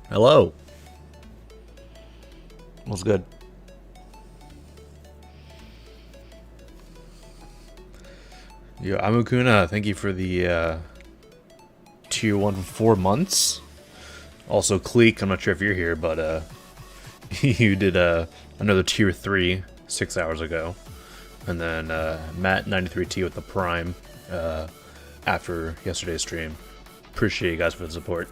Hello. What's good? Yo, Amukuna, thank you for the tier 1 for 4 months. Also, Cleek, I'm not sure if you're here, but you did another tier 3 6 hours ago. And then Matt93T with the Prime after yesterday's stream. Appreciate you guys for the support.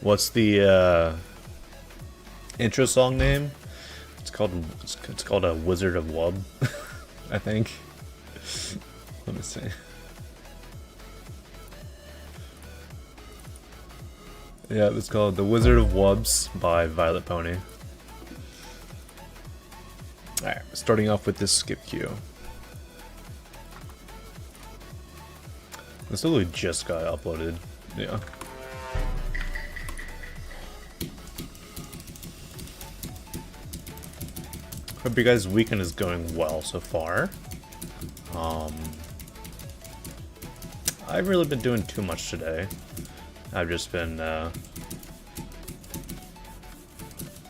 What's the intro song name? It's called a Wizard of Wub, I think. Let me see. Yeah, it's called The Wizard of Wubs by Violet Pony. Alright, starting off with this skip queue. This literally just got uploaded. Yeah. Hope you guys' weekend is going well so far. I've really been doing too much today. I've just been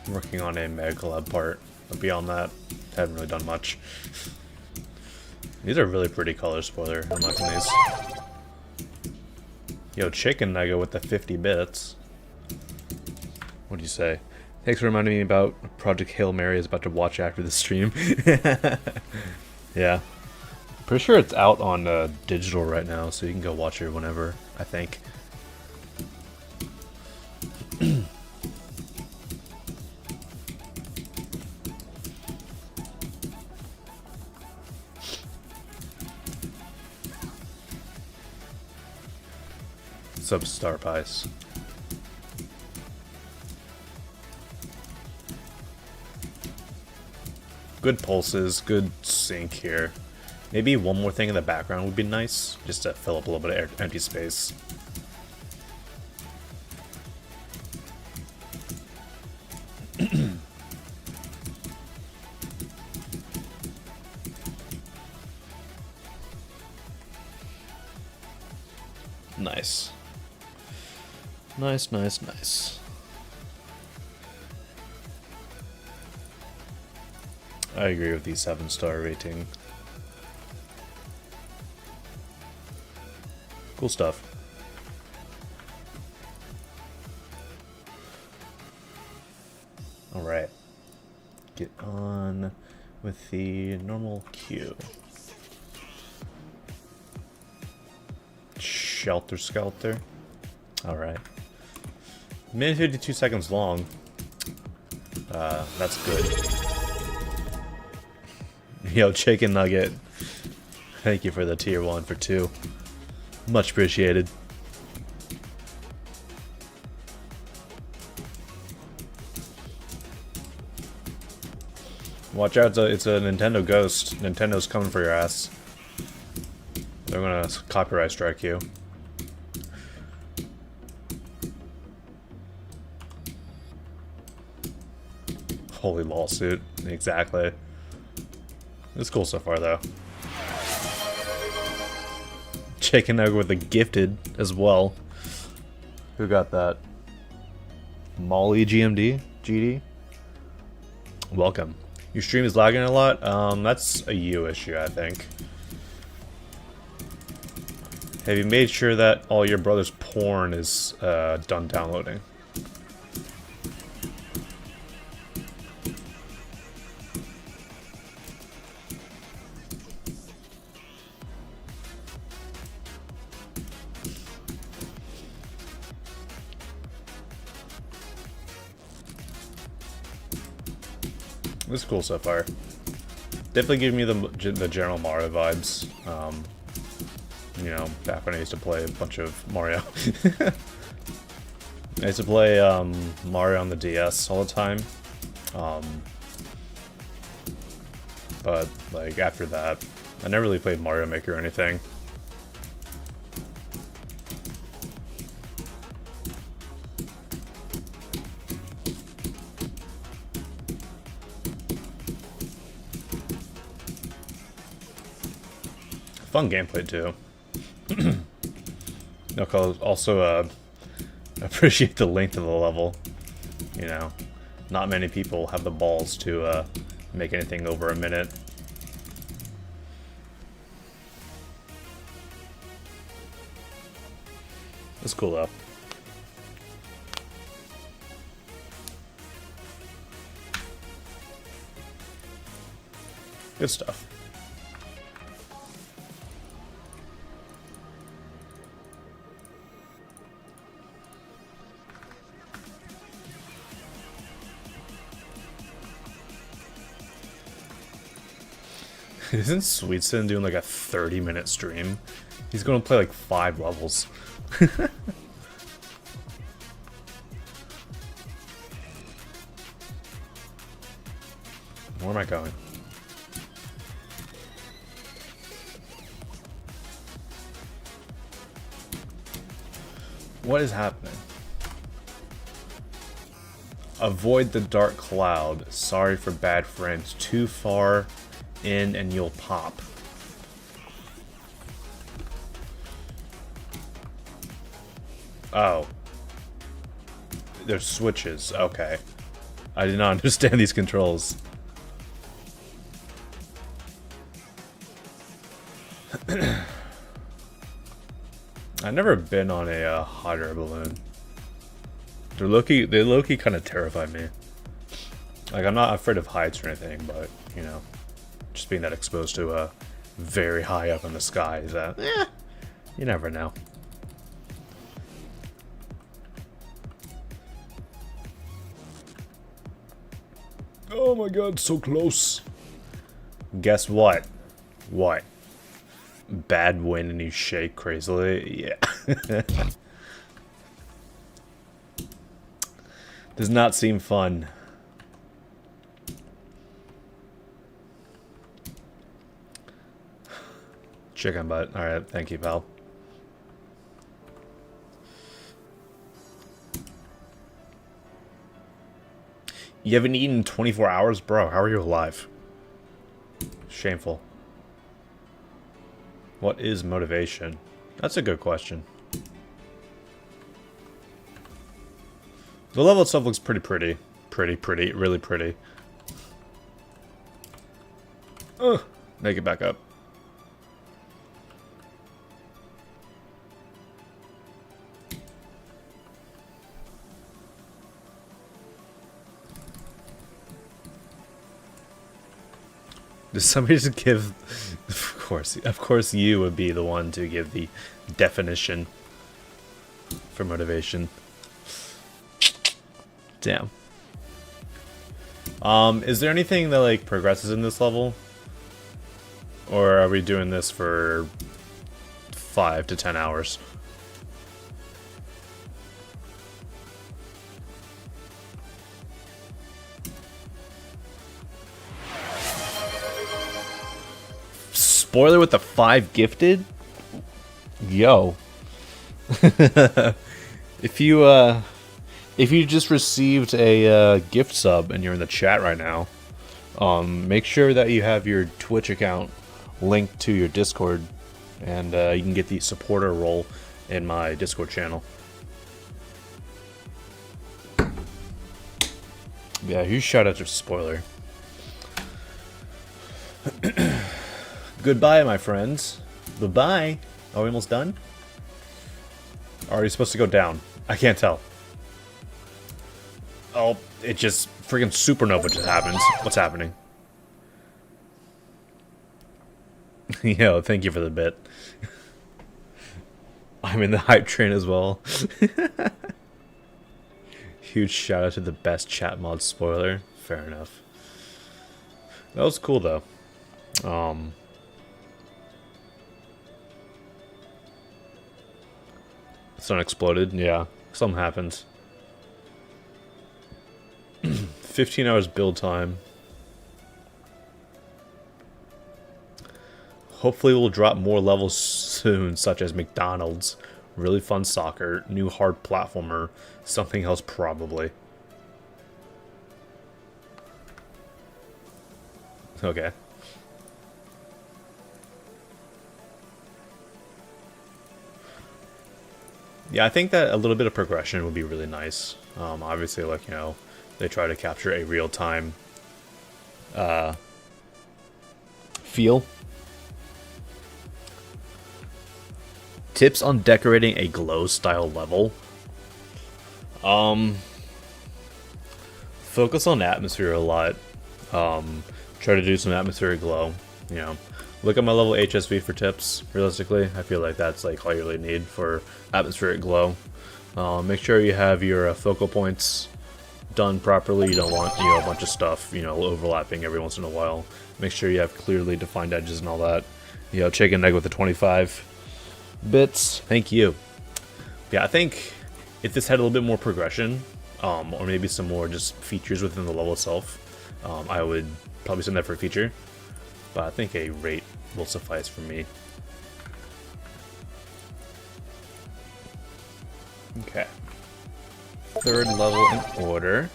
working on a Mega Collab part, but beyond that, I haven't really done much. These are really pretty colors, spoiler. I'm liking these. Yo, Chicken Nugget with the 50 bits. What do you say? Thanks for reminding me about Project Hail Mary is about to watch after the stream. Yeah. Pretty sure it's out on digital right now, so you can go watch it whenever, I think. Sub-star pies. Good pulses, good sync here. Maybe one more thing in the background would be nice, just to fill up a little bit of empty space. Nice. Nice, nice, nice. I agree with the 7-star rating. Cool stuff. Alright. Get on with the normal queue. Shelter Skelter. Alright. Minute 52 seconds long. That's good. Yo, Chicken Nugget. Thank you for the tier 1 for 2. Much appreciated. Watch out, it's a Nintendo ghost. Nintendo's coming for your ass. They're gonna copyright strike you. Holy lawsuit. Exactly. It's cool so far, though. Chicken Nugget with a gifted as well. Who got that? Molly GMD? GD? Welcome. Your stream is lagging a lot? That's a you issue, I think. Have you made sure that all your brother's porn is done downloading? This is cool so far. Definitely giving me the general Mario vibes. You know, back when I used to play a bunch of Mario. I used to play Mario on the DS all the time. But like after that, I never really played Mario Maker or anything. Fun gameplay too. Also, appreciate the length of the level. You know, not many people have the balls to make anything over a minute. It's cool though. Good stuff. Isn't Sweetson doing like a 30-minute stream? He's gonna play like 5 levels. Where am I going? What is happening? Avoid the dark cloud. Sorry for bad friends. Too far in and you'll pop. Oh. There's switches. Okay. I did not understand these controls. I've never been on a hot air balloon. They low-key kind of terrify me. Like, I'm not afraid of heights or anything, but, you know, just being that exposed to very high up in the sky is that, you never know. Oh my god, so close. Guess what? What? Bad wind and you shake crazily? Yeah. Does not seem fun. Chicken butt. Alright, thank you, pal. You haven't eaten in 24 hours? Bro, how are you alive? Shameful. What is motivation? That's a good question. The level itself looks pretty. Really pretty. Ugh. Make it back up. Does somebody just give... Of course you would be the one to give the definition for motivation. Damn. Is there anything that, like, progresses in this level? Or are we doing this for 5 to 10 hours? Spoiler with the 5 gifted? Yo. If you just received a gift sub and you're in the chat right now, make sure that you have your Twitch account linked to your Discord, and you can get the supporter role in my Discord channel. Yeah, huge shout out to Spoiler. Goodbye, my friends. Bye-bye. Are we almost done? Are we supposed to go down? I can't tell. Oh, it just freaking supernova just happens. What's happening? Yo, thank you for the bit. I'm in the hype train as well. Huge shout out to the best chat mod Spoiler. Fair enough. That was cool though. Sun exploded. Yeah, something happens. 15 hours build time. Hopefully we'll drop more levels soon, such as McDonald's, really fun soccer, new hard platformer, something else probably. Okay. Yeah, I think that a little bit of progression would be really nice. Obviously, like, you know, they try to capture a real-time feel. Tips on decorating a glow-style level. Focus on atmosphere a lot. Try to do some atmospheric glow, you know. Look at my level HSV for tips, realistically. I feel like that's like all you really need for atmospheric glow. Make sure you have your focal points done properly. You don't want, you know, a bunch of stuff, you know, overlapping every once in a while. Make sure you have clearly defined edges and all that. You know, chicken egg with the 25 bits. Thank you. Yeah, I think if this had a little bit more progression, or maybe some more just features within the level itself, I would probably send that for a feature. But I think a rate will suffice for me. Okay. Third level in order.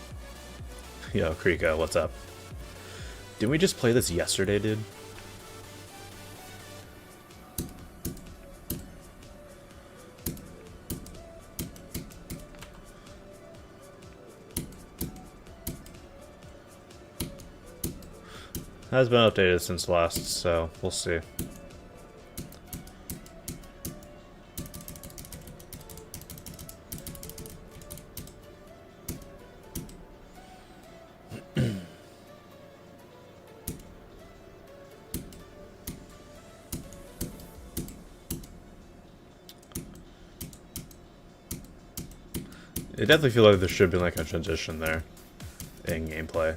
Yo, Krika, what's up? Didn't we just play this yesterday, dude? Has been updated since last, so we'll see. It definitely feels like there should be like a transition there in gameplay.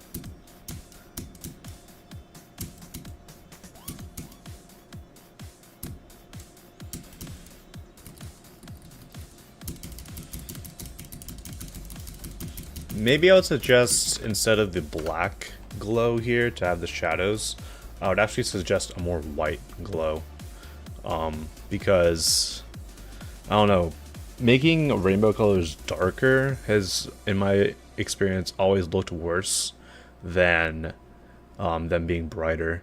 Maybe I would suggest, instead of the black glow here to have the shadows, I would actually suggest a more white glow. Because, I don't know, making rainbow colors darker has, in my experience, always looked worse than them being brighter.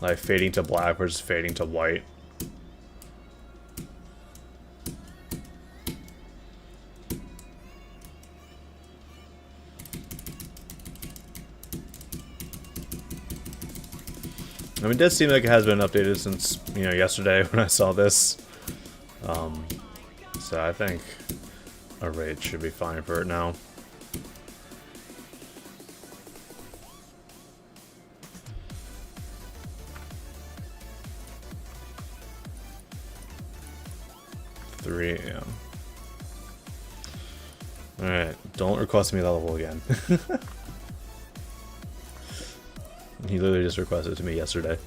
Like fading to black versus fading to white. I mean, it does seem like it has been updated since, you know, yesterday when I saw this. So I think a raid should be fine for it now. Yeah. Alright, don't request me that level again. He literally just requested it to me yesterday.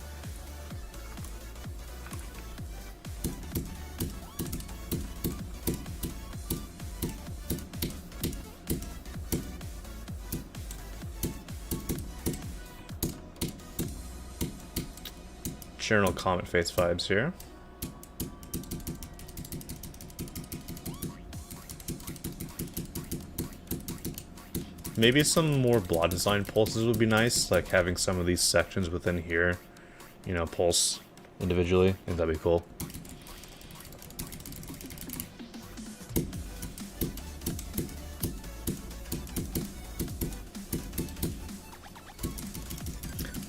Journal Comet Face vibes here. Maybe some more block design pulses would be nice, like having some of these sections within here, you know, pulse individually. I think that'd be cool.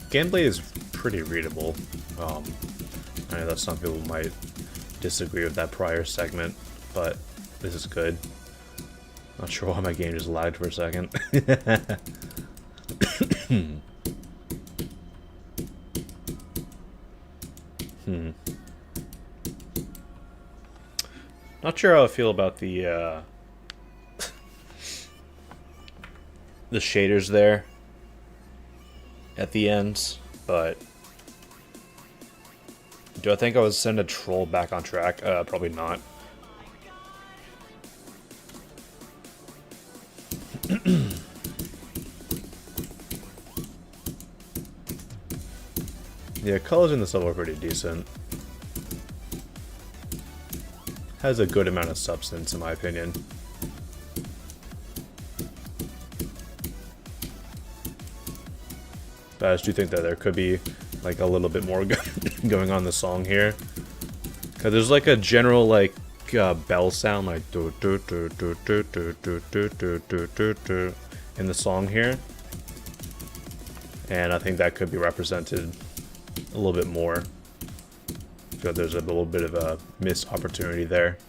Gameplay is pretty readable. I know that some people might disagree with that prior segment, but this is good. Not sure why my game just lagged for a second. Not sure how I feel about the shaders there at the end, but do I think I would send a troll back on track? Probably not. Yeah, colors in this level are pretty decent. Has a good amount of substance, in my opinion. But I just do think that there could be like a little bit more going on in the song here. Cause there's like a general like bell sound, like do do do do do do do do do do do do in the song here, and I think that could be represented a little bit more. So there's a little bit of a missed opportunity there.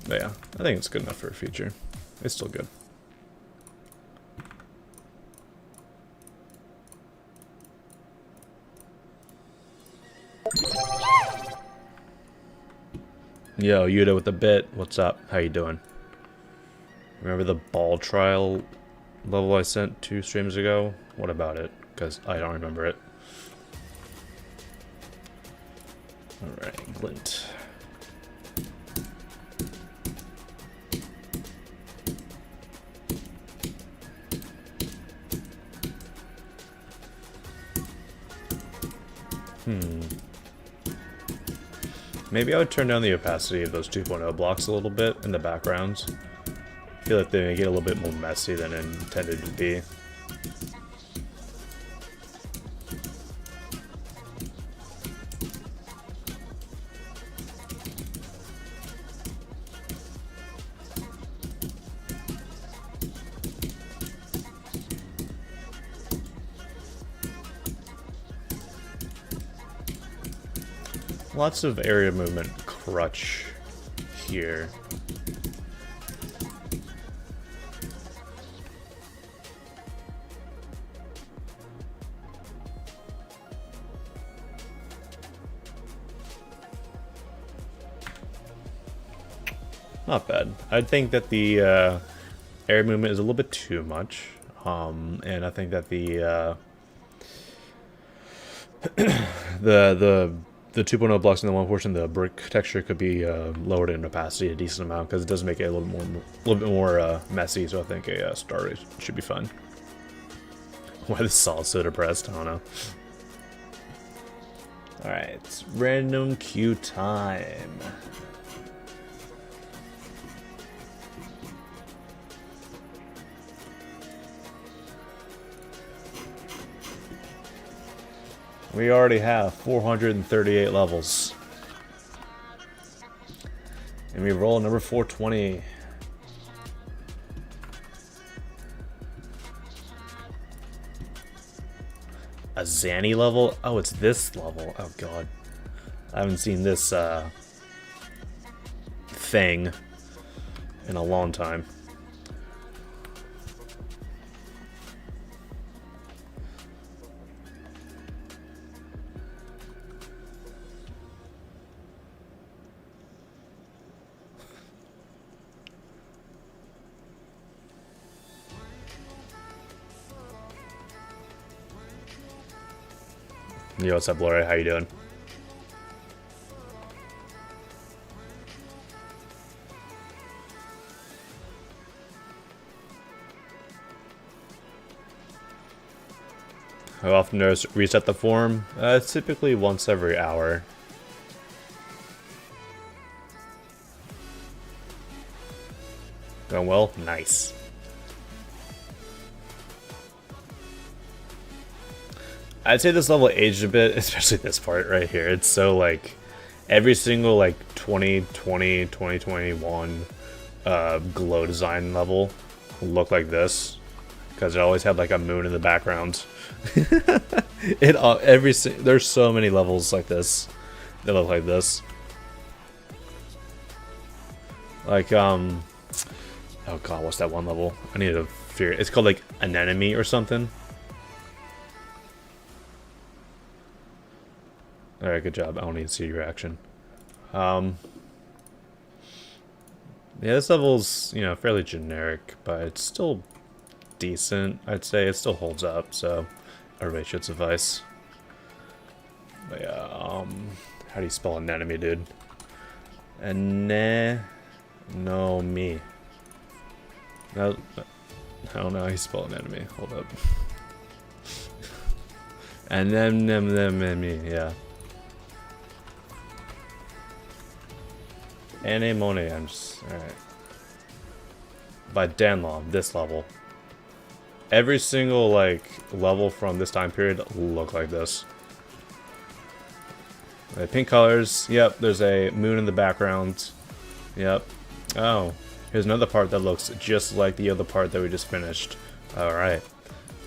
But yeah, I think it's good enough for a feature. It's still good. Yo, Yuda with the bit. What's up? How you doing? Remember the ball trial level I sent 2 streams ago? What about it? Because I don't remember it. Alright, glint. Maybe I would turn down the opacity of those 2.0 blocks a little bit in the background. I feel like they may get a little bit more messy than intended to be. Lots of area movement crutch here. Not bad. I think that the air movement is a little bit too much, and I think that the the 2.0 blocks in the one portion, the brick texture could be lowered in opacity a decent amount because it does make it a little bit more messy. So I think a star rate should be fine. Why the solid so depressed? I don't know. All right, random queue time. We already have 438 levels. And we roll number 420. A Zanny level? Oh, it's this level. Oh, God. I haven't seen this thing in a long time. Yo, what's up, Laura? How you doing? How often does reset the form? It's typically once every hour. Going well? Nice. I'd say this level aged a bit, especially this part right here. It's so like every single like 2020, 2021 glow design level look like this because it always had like a moon in the background. There's so many levels like this that look like this. Like oh god, what's that one level? I need to figure. It's called like an enemy or something. Alright, good job. I don't need to see your reaction. Yeah, this level's, you know, fairly generic, but it's still decent. I'd say it still holds up, so everybody should suffice. But yeah, how do you spell an enemy, dude? No, me. No, I don't know how you spell an enemy. Hold up. And then me, yeah. Anemone, I'm just alright. By Danlaw, this level. Every single like level from this time period look like this. Right, pink colors. Yep, there's a moon in the background. Yep. Oh, here's another part that looks just like the other part that we just finished. Alright.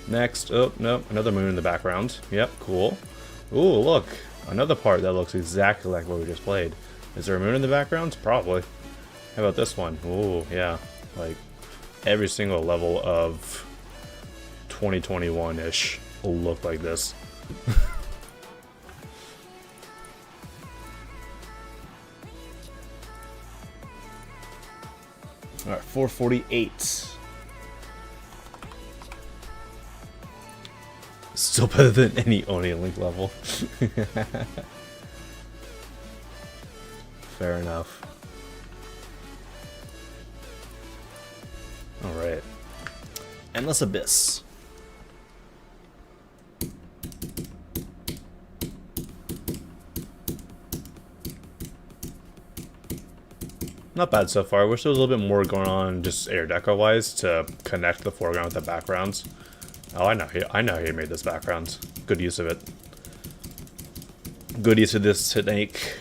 Next. Oh, nope. Another moon in the background. Yep, cool. Ooh, look. Another part that looks exactly like what we just played. Is there a moon in the background? Probably. How about this one? Ooh, yeah. Like, every single level of 2021-ish will look like this. Alright, 448. Still better than any Oni Link level. Fair enough. Alright. Endless Abyss. Not bad so far. I wish there was a little bit more going on just air deco wise to connect the foreground with the backgrounds. Oh, I know he made this background. Good use of it. Good use of this technique.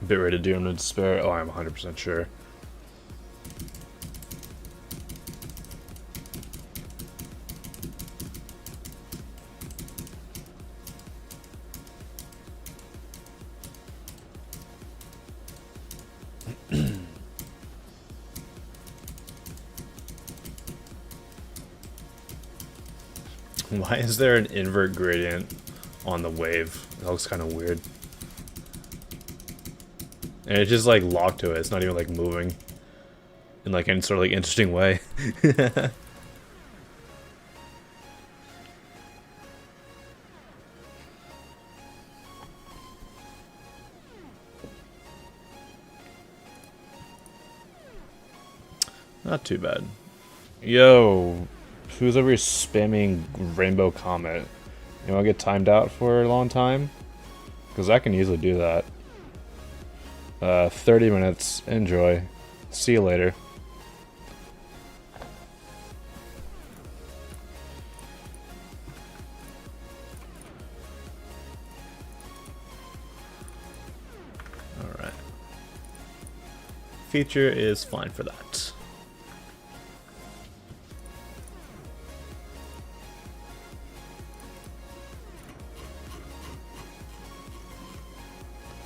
Bit ready to do him to despair. Oh, I'm 100% sure. Why is there an invert gradient on the wave? That looks kind of weird. And it's just like locked to it. It's not even like moving in like any sort of like interesting way. Not too bad. Yo, who's over here spamming Rainbow Comet? You want to get timed out for a long time? Because I can easily do that. 30 minutes. Enjoy. See you later. Alright. Feature is fine for that.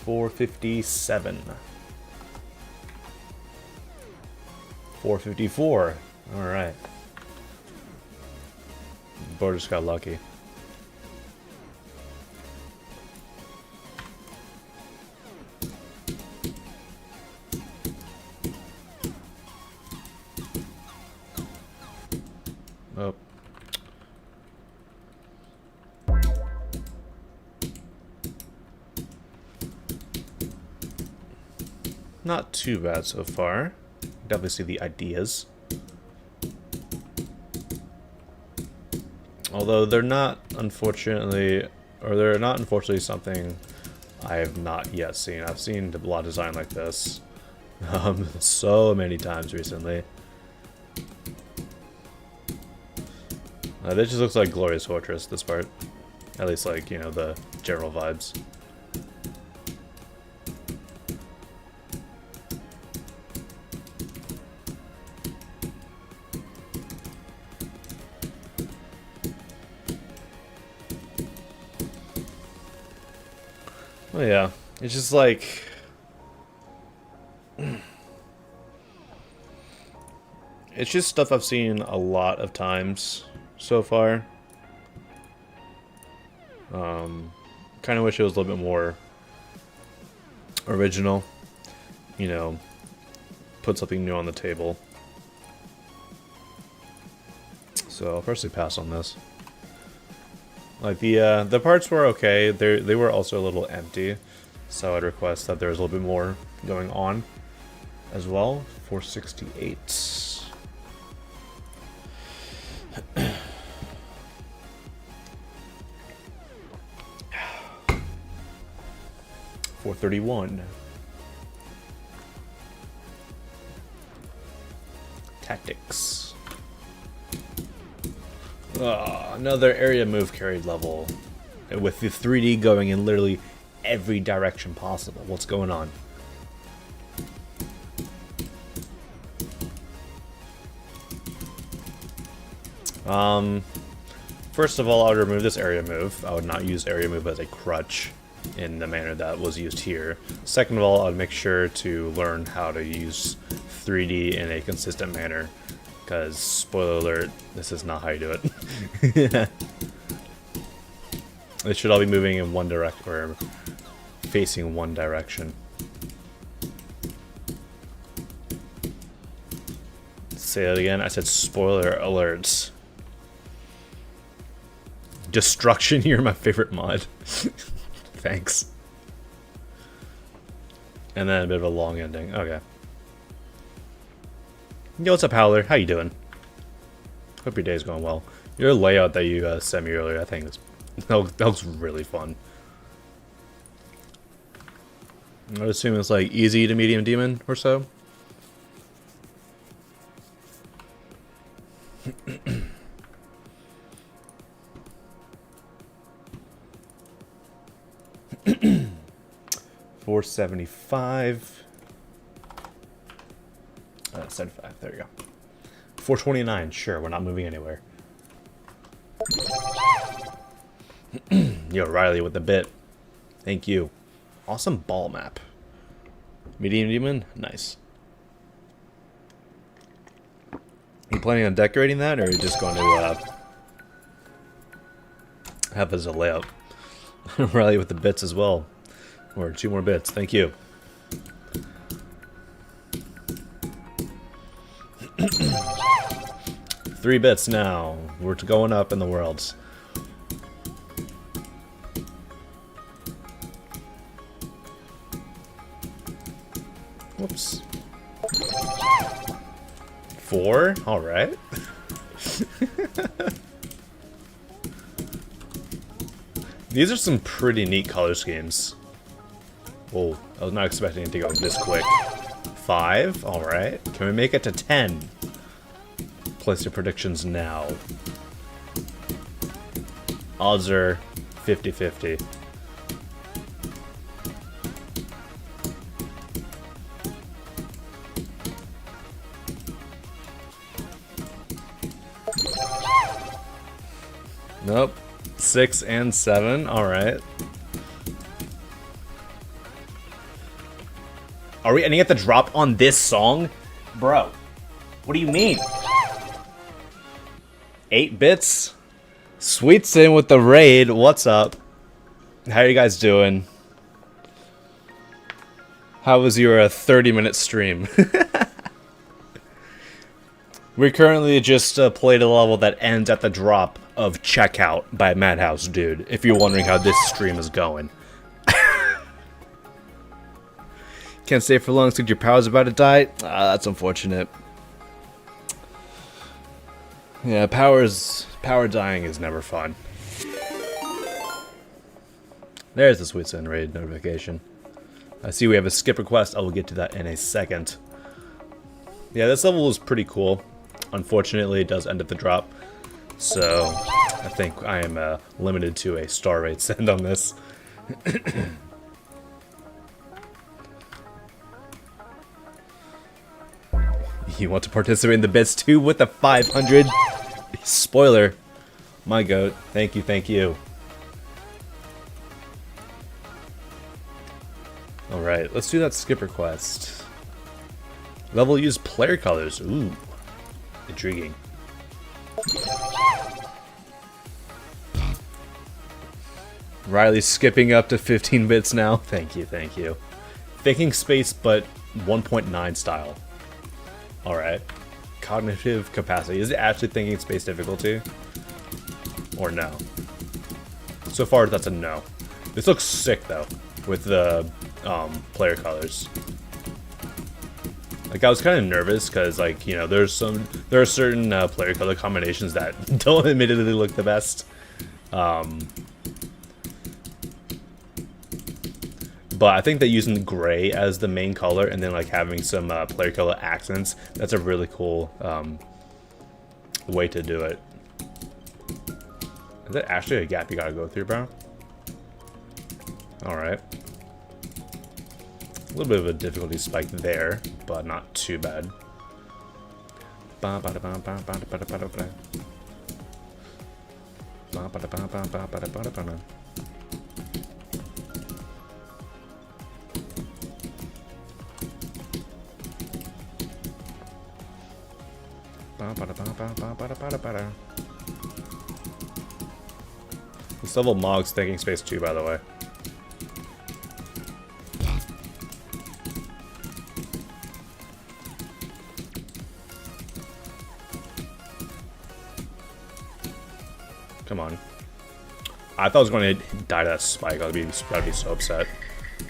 $457. $454. Alright. Board just got lucky. Oh. Not too bad so far. Definitely see the ideas. Although they're not, unfortunately, something I have not yet seen. I've seen a lot of design like this so many times recently. This just looks like Glorious Fortress, this part. At least like, you know, the general vibes. Oh yeah, it's just like... it's just stuff I've seen a lot of times so far. Kind of wish it was a little bit more original. You know, put something new on the table. So I'll personally pass on this. Like the parts were okay. They were also a little empty, so I'd request that there was a little bit more going on as well. 468. 431. Tactics. Another area move carried level. With the 3D going in literally every direction possible. What's going on? First of all, I would remove this area move. I would not use area move as a crutch in the manner that was used here. Second of all, I'd make sure to learn how to use 3D in a consistent manner. Because, spoiler alert, this is not how you do it. It should all be moving in one direction, or facing one direction. Say that again, I said spoiler alerts. Destruction, you're my favorite mod. Thanks. And then a bit of a long ending, okay. Yo, what's up, Howler? How you doing? Hope your day's going well. Your layout that you sent me earlier, I think that looks really fun. I would assume it's like easy to medium demon or so. $475. 75, there you go. 429, sure, we're not moving anywhere. Yo, Riley with the bit. Thank you. Awesome ball map. Medium demon? Nice. You planning on decorating that, or are you just going to have as a layout? Riley with the bits as well. Or 2 more bits, thank you. 3 bits now. We're going up in the worlds. Whoops. 4? Alright. These are some pretty neat color schemes. Oh, I was not expecting it to go this quick. 5? Alright. Can we make it to 10? Place your predictions now. Odds are 50-50. Nope. 6 and 7. Alright. Are we ending at the drop on this song? Bro, what do you mean? 8 bits? Sweets in with the raid. What's up? How are you guys doing? How was your 30-minute stream? We currently just played a level that ends at the drop of Checkout by Madhouse Dude, if you're wondering how this stream is going. Can't stay for long since your power's about to die? That's unfortunate. Yeah, power dying is never fun. There's the Sweet Sin raid notification. I see we have a skip request. I will get to that in a second. Yeah, this level is pretty cool. Unfortunately, it does end at the drop. So, I think I am limited to a star rate send on this. You want to participate in the bits too with the 500? Spoiler. My goat. Thank you, thank you. Alright, let's do that skip request. Level use player colors. Ooh. Intriguing. Riley's skipping up to 15 bits now. Thank you, thank you. Thinking space, but 1.9 style. Alright. Cognitive capacity. Is it actually thinking space difficulty? Or no? So far, that's a no. This looks sick, though, with the player colors. Like, I was kind of nervous, because, like, you know, there are certain player color combinations that don't admittedly look the best. But I think that using gray as the main color and then like having some player color accents, that's a really cool way to do it. Is that actually a gap you gotta go through, bro? Alright. A little bit of a difficulty spike there, but not too bad. This level mogs thinking space too, by the way. Come on. I thought I was going to die to that spike. I'd be so upset. But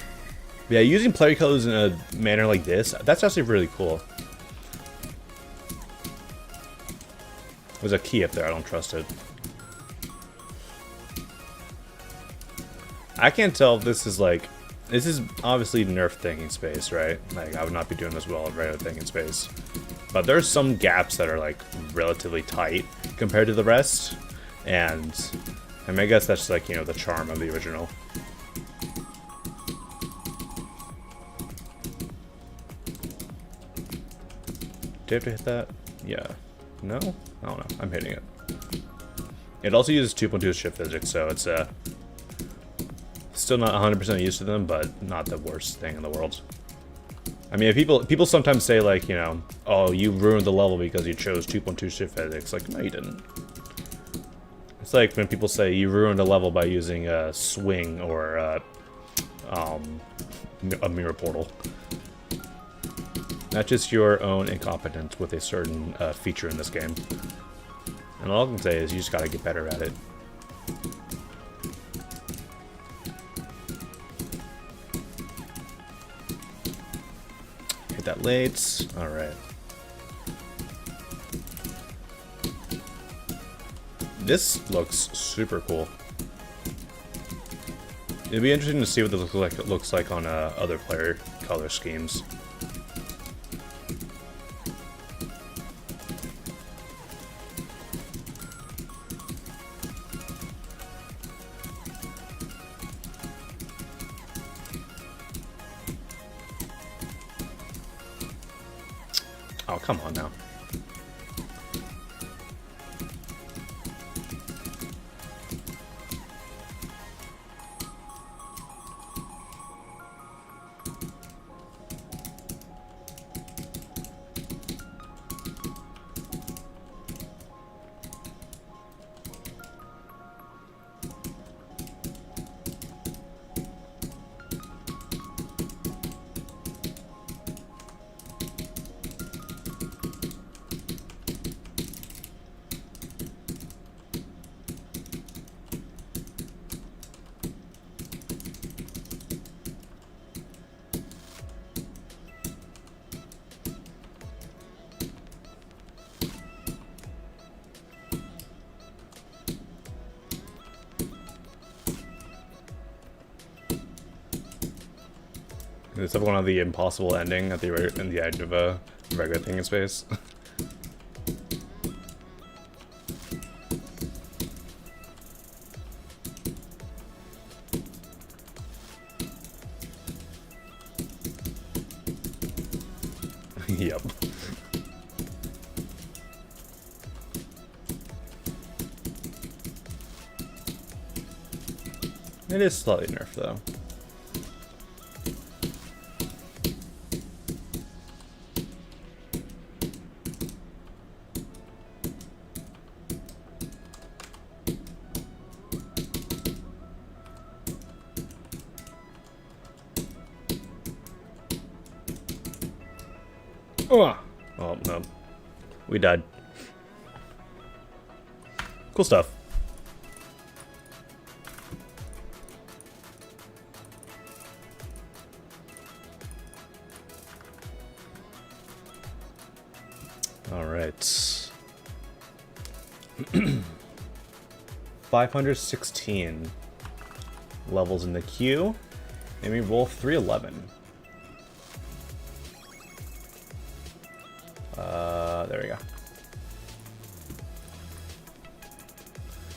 yeah, using player colors in a manner like this, that's actually really cool. There's a key up there, I don't trust it. I can't tell if this is like... This is obviously nerf thinking space, right? Like, I would not be doing this well in regular thinking space. But there's some gaps that are like relatively tight compared to the rest. And I mean, I guess that's like, you know, the charm of the original. Do you have to hit that? Yeah. No? I don't know. I'm hitting it. It also uses 2.2 shift physics, so it's still not 100% used to them, but not the worst thing in the world. I mean, if people sometimes say like, you know, oh, you ruined the level because you chose 2.2 shift physics. Like, no, you didn't. It's like when people say you ruined a level by using a swing or a mirror portal. Not just your own incompetence with a certain feature in this game. And all I can say is you just gotta get better at it. Hit that late. Alright. This looks super cool. It'd be interesting to see what this looks like on other player color schemes. Oh, come on now. It's one of the impossible ending at the edge of a regular thing in space. Yep. It is slightly nerfed though. Oh no, we died. Cool stuff. All right. 516 levels in the queue, and we roll 311. There we go.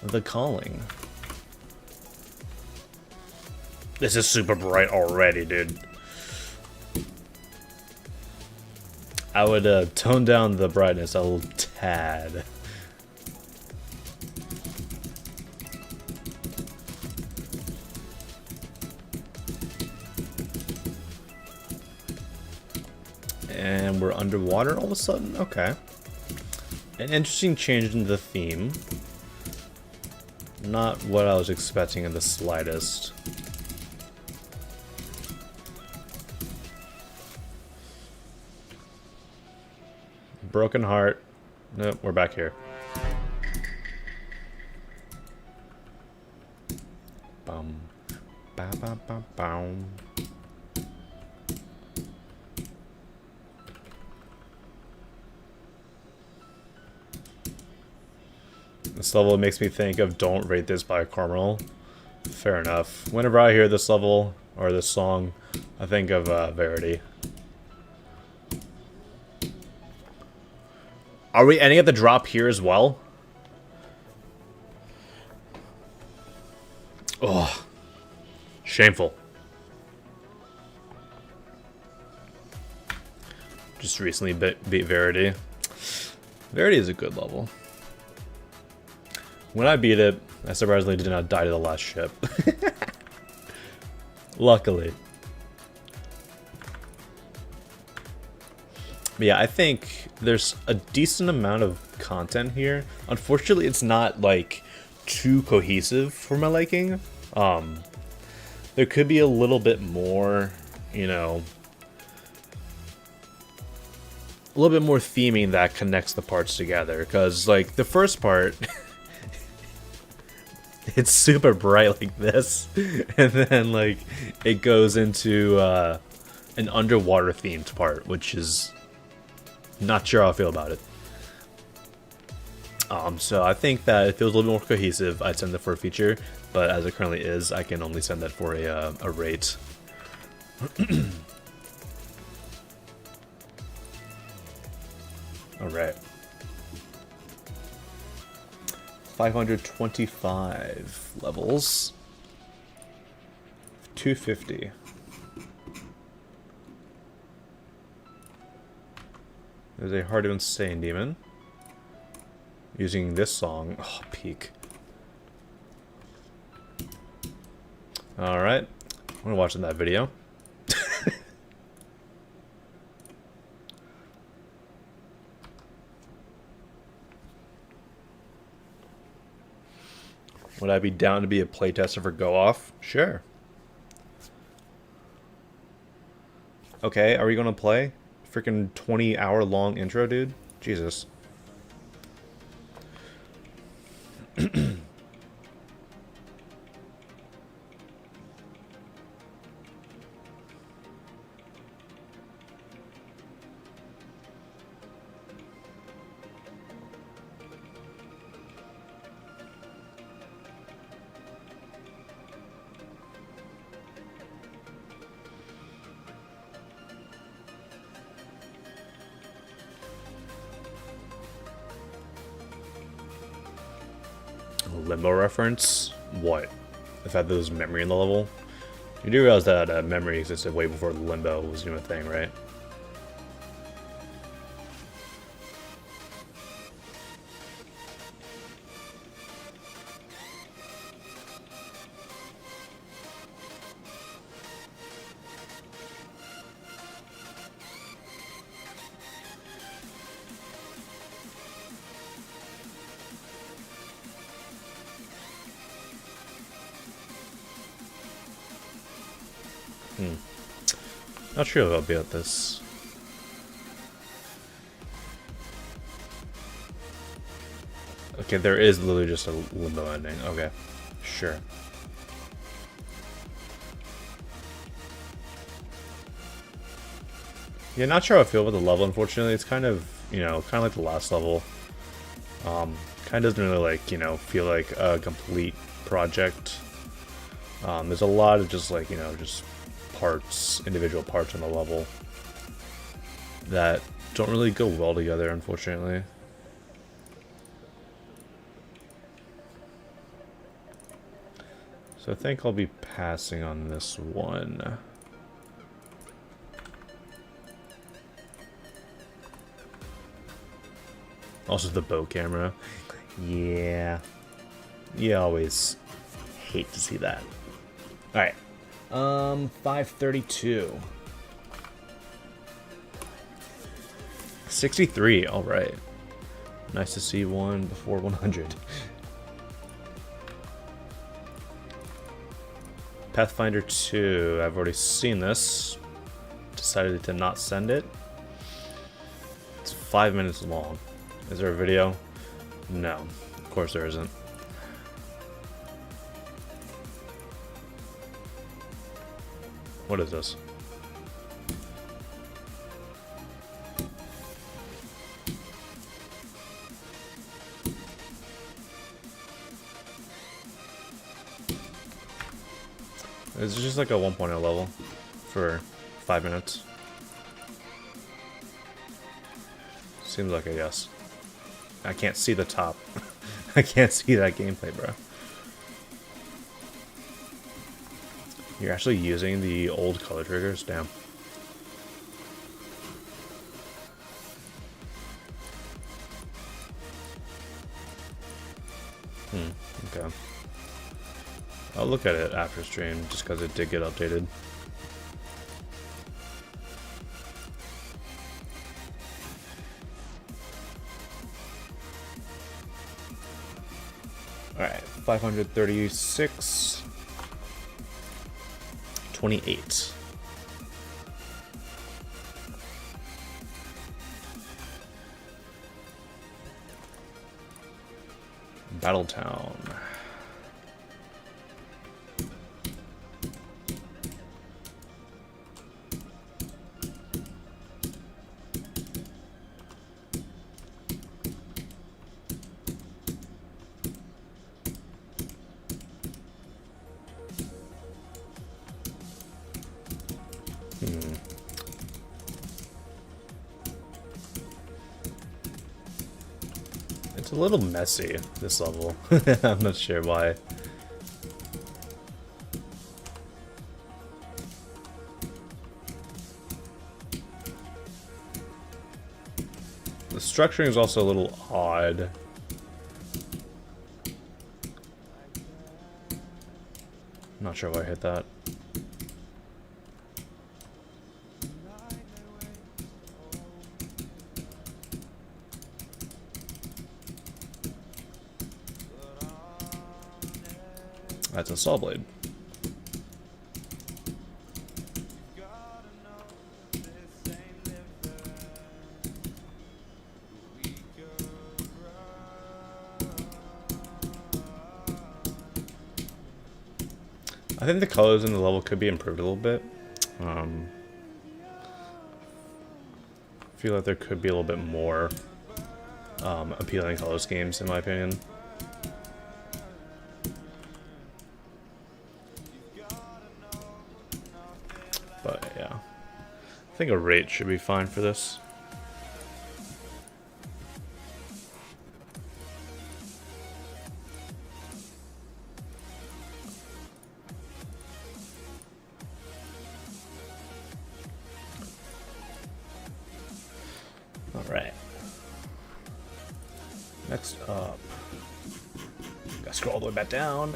The Calling. This is super bright already, dude. I would tone down the brightness a little tad. And we're underwater all of a sudden? Okay. An interesting change in the theme. Not what I was expecting in the slightest. Broken Heart. Nope, we're back here. Bum. Ba ba ba boom. This level makes me think of Don't Rate This by Carmel. Fair enough. Whenever I hear this level, or this song, I think of Verity. Are we ending at the drop here as well? Oh. Shameful. Just recently beat Verity. Verity is a good level. When I beat it, I surprisingly did not die to the last ship. Luckily. But yeah, I think there's a decent amount of content here. Unfortunately, it's not, like, too cohesive for my liking. There could be a little bit more, you know, a little bit more theming that connects the parts together. Because, like, the first part, it's super bright like this. And then, like, it goes into an underwater themed part, which is not sure how I feel about it. So I think that if it was a little bit more cohesive, I'd send it for a feature. But as it currently is, I can only send that for a rate. Alright. 525 levels. 250. There's a Heart of Insane Demon. Using this song. Oh, peak. Alright. I'm gonna watch that video. Would I be down to be a playtester for Go Off? Sure. Okay, are we gonna play? Freaking 20-hour long intro, dude? Jesus. Limbo reference? What? The fact that there's memory in the level? You do realize that memory existed way before Limbo was even a thing, right? Not sure about this. Okay, there is literally just a Limbo ending. Okay, sure. Yeah, not sure how I feel about the level, unfortunately. It's kind of, you know, kind of like the last level. Kind of doesn't really, like, you know, feel like a complete project. There's a lot of just, like, you know, just parts, individual parts on the level that don't really go well together, unfortunately. So I think I'll be passing on this one. Also the bow camera. Yeah. You always hate to see that. Alright. 532. 63, alright. Nice to see one before 100. Pathfinder 2, I've already seen this. Decided to not send it. It's 5 minutes long. Is there a video? No, of course there isn't. What is this? It's just like a 1.0 level for 5 minutes. Seems like a yes. I can't see the top. I can't see that gameplay, bro. You're actually using the old color triggers? Damn. Okay. I'll look at it after stream, just because it did get updated. Alright, 536. 28. Battletown. It's a little messy, this level. I'm not sure why. The structuring is also a little odd. Not sure why I hit that. That's a saw blade. I think the colors in the level could be improved a little bit. I feel like there could be a little bit more appealing color schemes, in my opinion. But yeah, I think a rate should be fine for this. Alright. Next up. Gotta scroll all the way back down.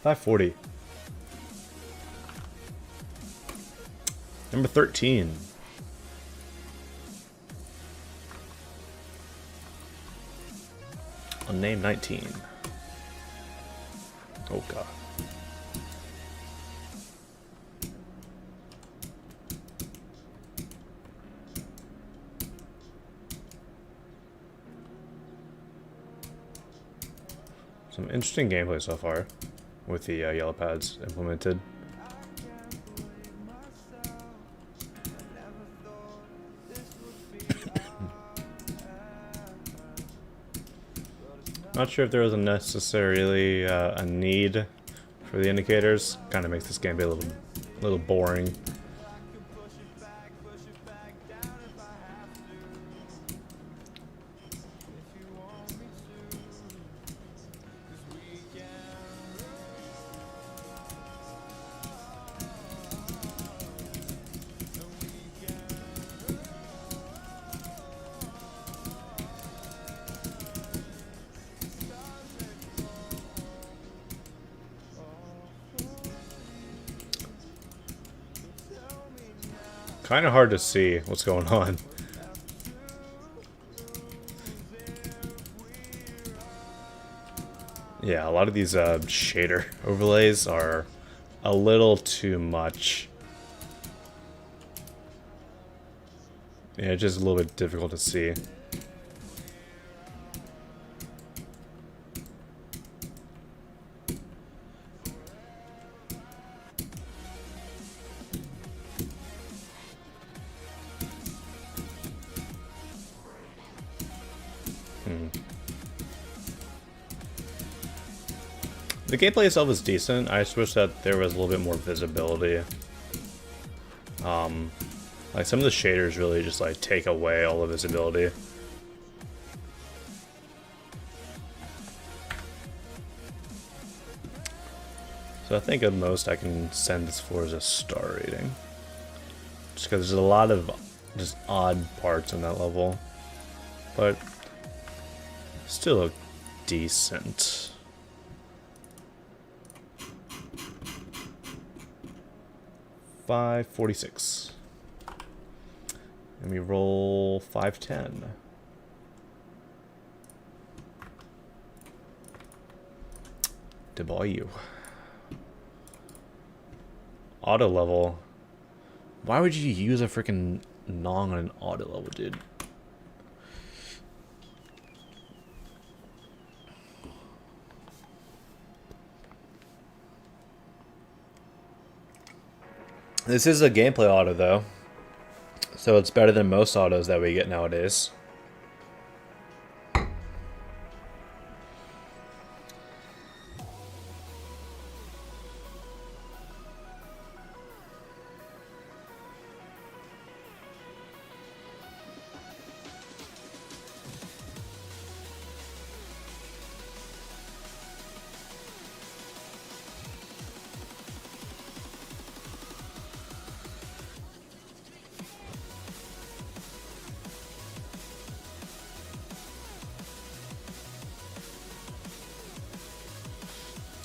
540. Number 13. Unnamed 19. Oh god. Some interesting gameplay so far with the yellow pads implemented. Not sure if there was a necessarily a need for the indicators. Kind of makes this game be a little boring. Kind of hard to see what's going on. Yeah, a lot of these shader overlays are a little too much. Yeah, it's just a little bit difficult to see. The gameplay itself is decent. I just wish that there was a little bit more visibility. Like some of the shaders really just like take away all the visibility. So I think at most I can send this for as a star rating. Just because there's a lot of just odd parts in that level. But still decent. $5.46. And we roll $5.10. Debut. Auto level. Why would you use a freaking Nong on an auto level, dude? This is a gameplay auto, though. So it's better than most autos that we get nowadays.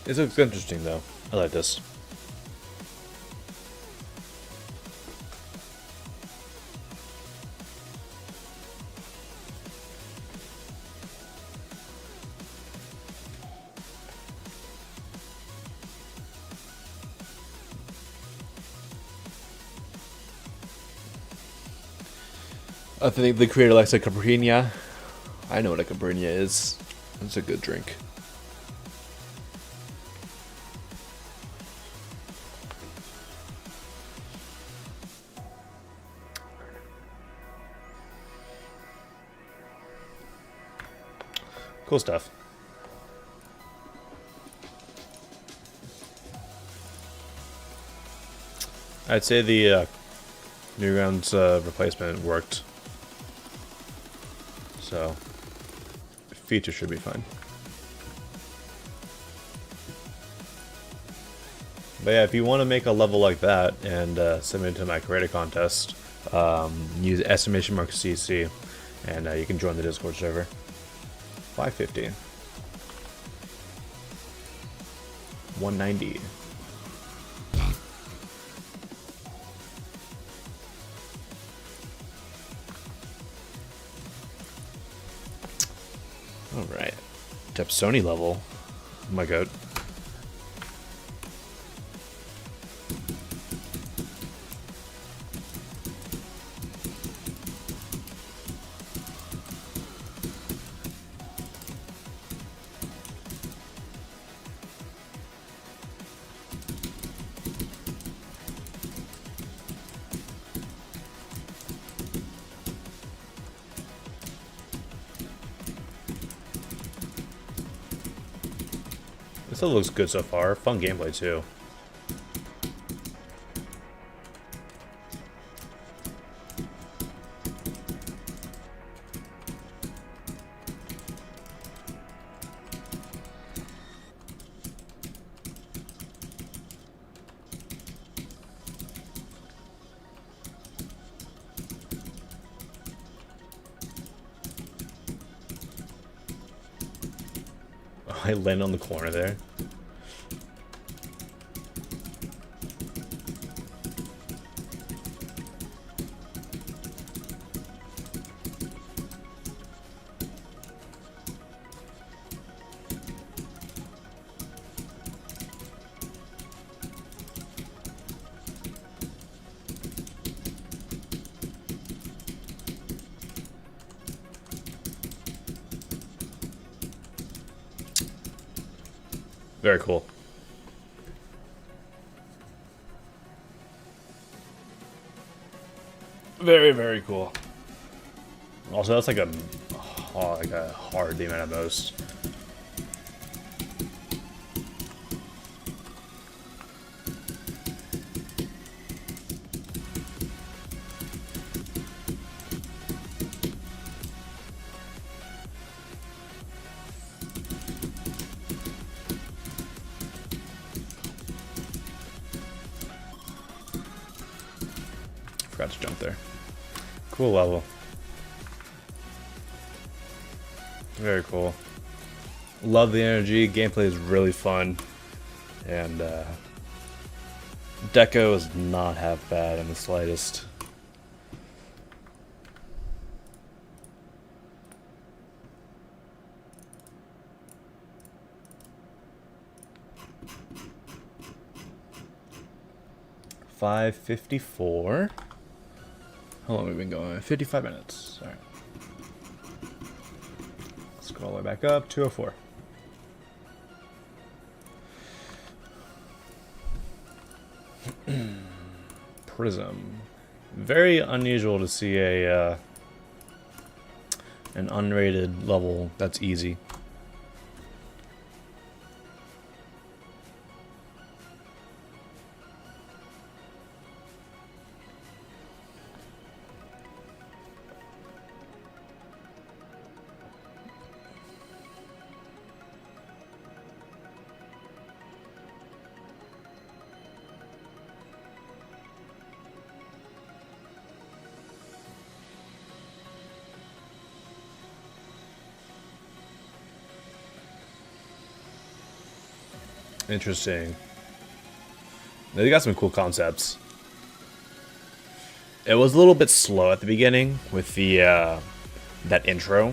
This looks interesting, though. I like this. I think the creator likes a Caipirinha. I know what a Caipirinha is. It's a good drink. Cool stuff. I'd say the Newgrounds replacement worked. So, feature should be fine. But yeah, if you want to make a level like that and submit it to my creator contest, use estimation mark CC, and you can join the Discord server. 550. 190. Alright. Top Sony level. Oh my god. This still looks good so far. Fun gameplay too. Oh, I landed on the corner there. Very cool. Very, very cool. Also, that's like a hard demon at most. Forgot to jump there. Cool level. Very cool. Love the energy. Gameplay is really fun. And Deco is not half bad in the slightest. $5.54. How long have we been going? 55 minutes. Alright. Let's go all the way back up. 204. Prism. Very unusual to see a an unrated level that's easy. Interesting. They got some cool concepts. It was a little bit slow at the beginning with the that intro,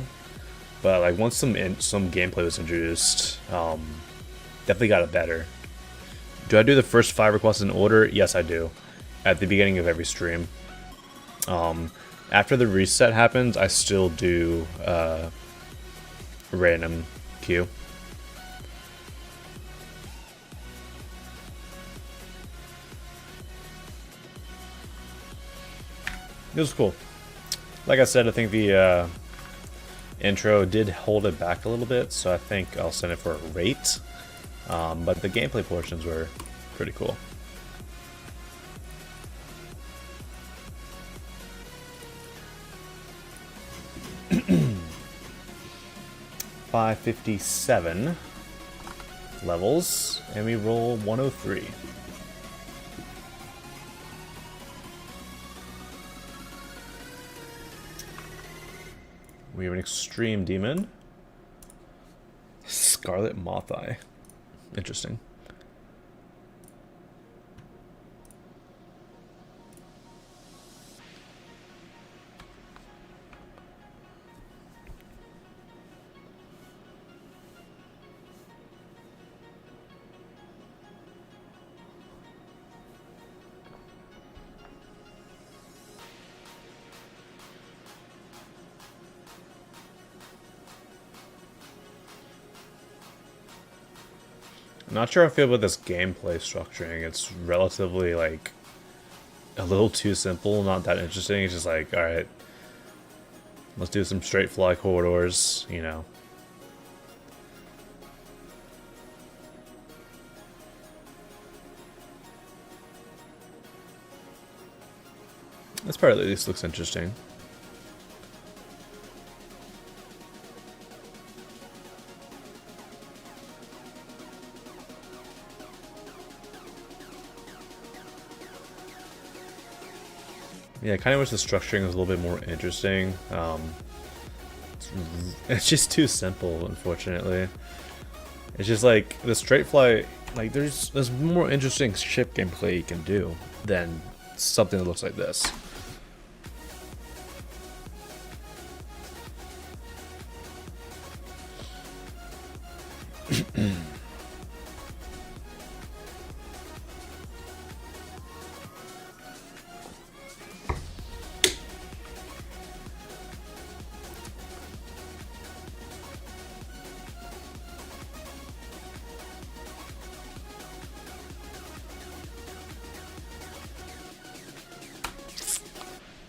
but like once some gameplay was introduced, definitely got it better. Do I do the first 5 requests in order? Yes, I do. At the beginning of every stream. After the reset happens, I still do random queue. It was cool. Like I said, I think the intro did hold it back a little bit, so I think I'll send it for a rate. But the gameplay portions were pretty cool. $557 levels, and we roll 103. We have an extreme demon. Scarlet Moth Eye. Interesting. I'm not sure how I feel about this gameplay structuring. It's relatively, like, a little too simple, not that interesting. It's just like, alright, let's do some straight fly corridors, you know. This part at least looks interesting. Yeah, I kind of wish the structuring was a little bit more interesting. It's just too simple, unfortunately. It's just like the straight fly. Like there's more interesting ship gameplay you can do than something that looks like this.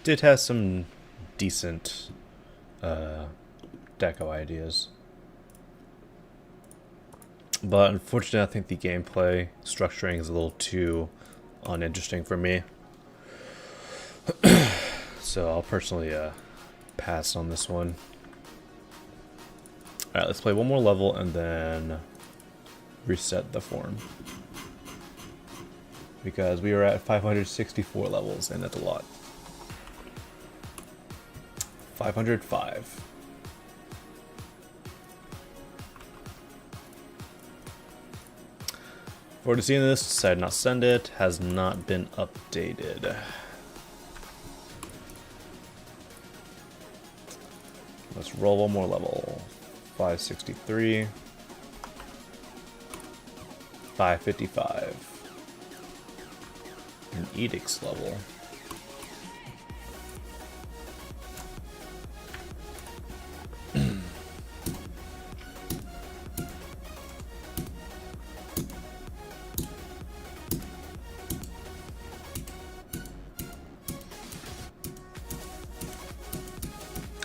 Did have some decent deco ideas, but unfortunately I think the gameplay structuring is a little too uninteresting for me. So I'll personally pass on this one. Alright, let's play one more level and then reset the form, because we are at 564 levels and that's a lot. 505. Forward to seeing this, decided not to send it, has not been updated. Let's roll one more level. 563. 555. An edicts level.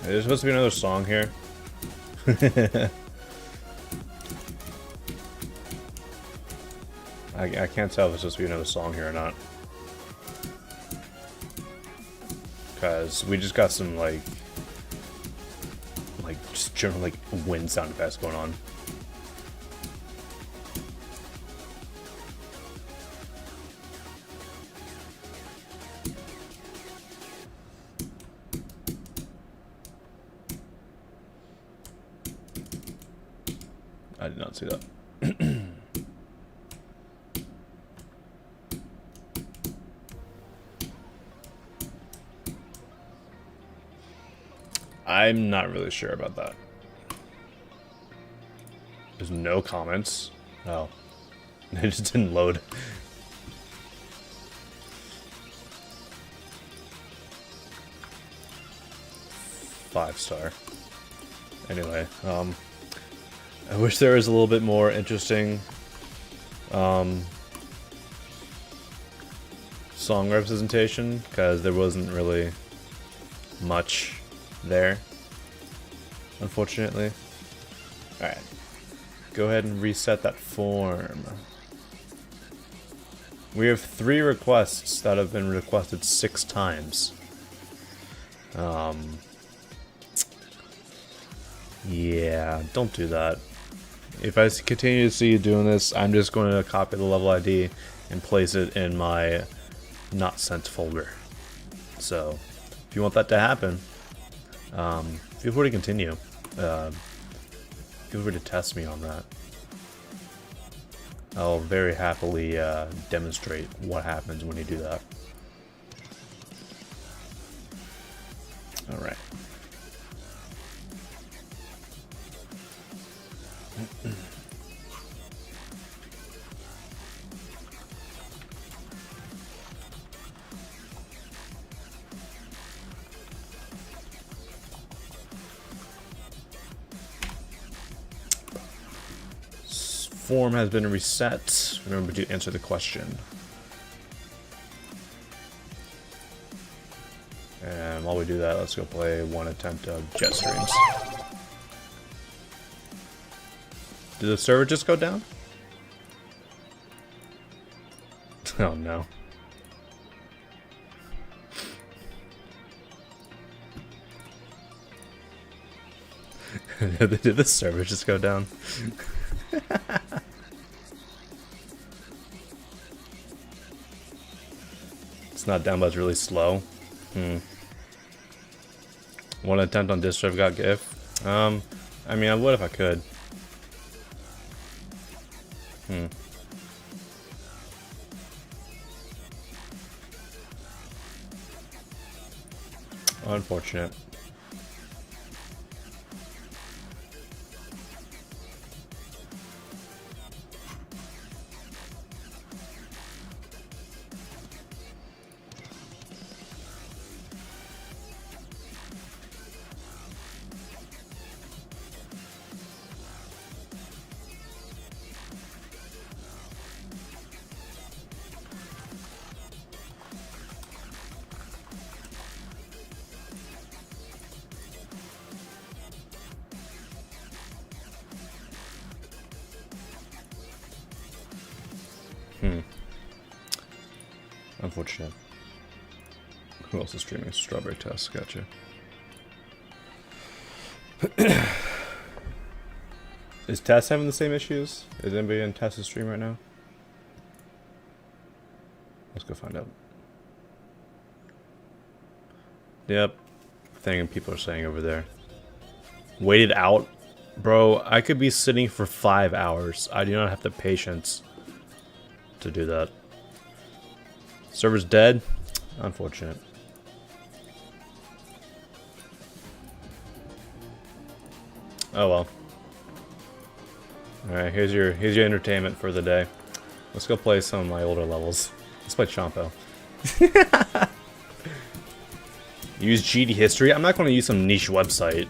There's supposed to be another song here. I can't tell if it's supposed to be another song here or not. Because we just got some, like just general, like, wind sound effects going on. I did not see that. I'm not really sure about that. There's no comments. Oh. It just didn't load. Five star. Anyway, I wish there was a little bit more interesting song representation, because there wasn't really much there, unfortunately. Alright, go ahead and reset that form. We have 3 requests that have been requested 6 times. Yeah, don't do that. If I continue to see you doing this, I'm just going to copy the level ID and place it in my not sent folder. So, if you want that to happen, feel free to continue. Feel free to test me on that. I'll very happily demonstrate what happens when you do that. Alright. Form has been reset. Remember to answer the question. And while we do that, let's go play one attempt of jet streams. Did the server just go down? Oh no. Did the server just go down? It's not down, but it's really slow. One attempt on disk drive got GIF. I mean, I would if I could. Unfortunate. Unfortunate. Who else is streaming? Strawberry Test, gotcha. Is Tess having the same issues? Is anybody in Tess's stream right now? Let's go find out. Yep. Thing people are saying over there. Waited out? Bro, I could be sitting for 5 hours. I do not have the patience to do that. Server's dead? Unfortunate. Oh well. Alright, here's your entertainment for the day. Let's go play some of my older levels. Let's play Chompo. Use GD history? I'm not going to use some niche website.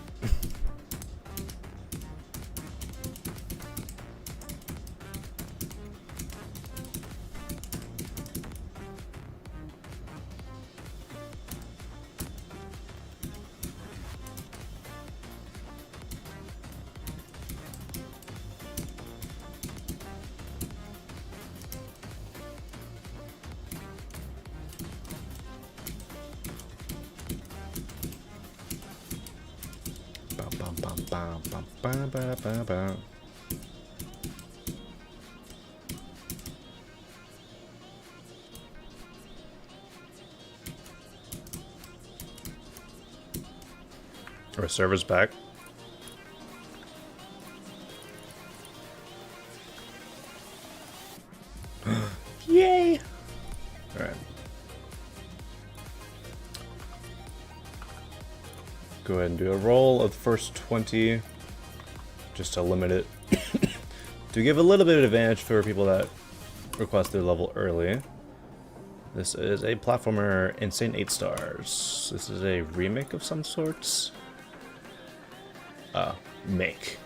Our server's back. Yay! Alright. Go ahead and do a roll of the first 20, just to limit it. To give a little bit of advantage for people that request their level early. This is a platformer, Insane 8 stars. This is a remake of some sorts. Make.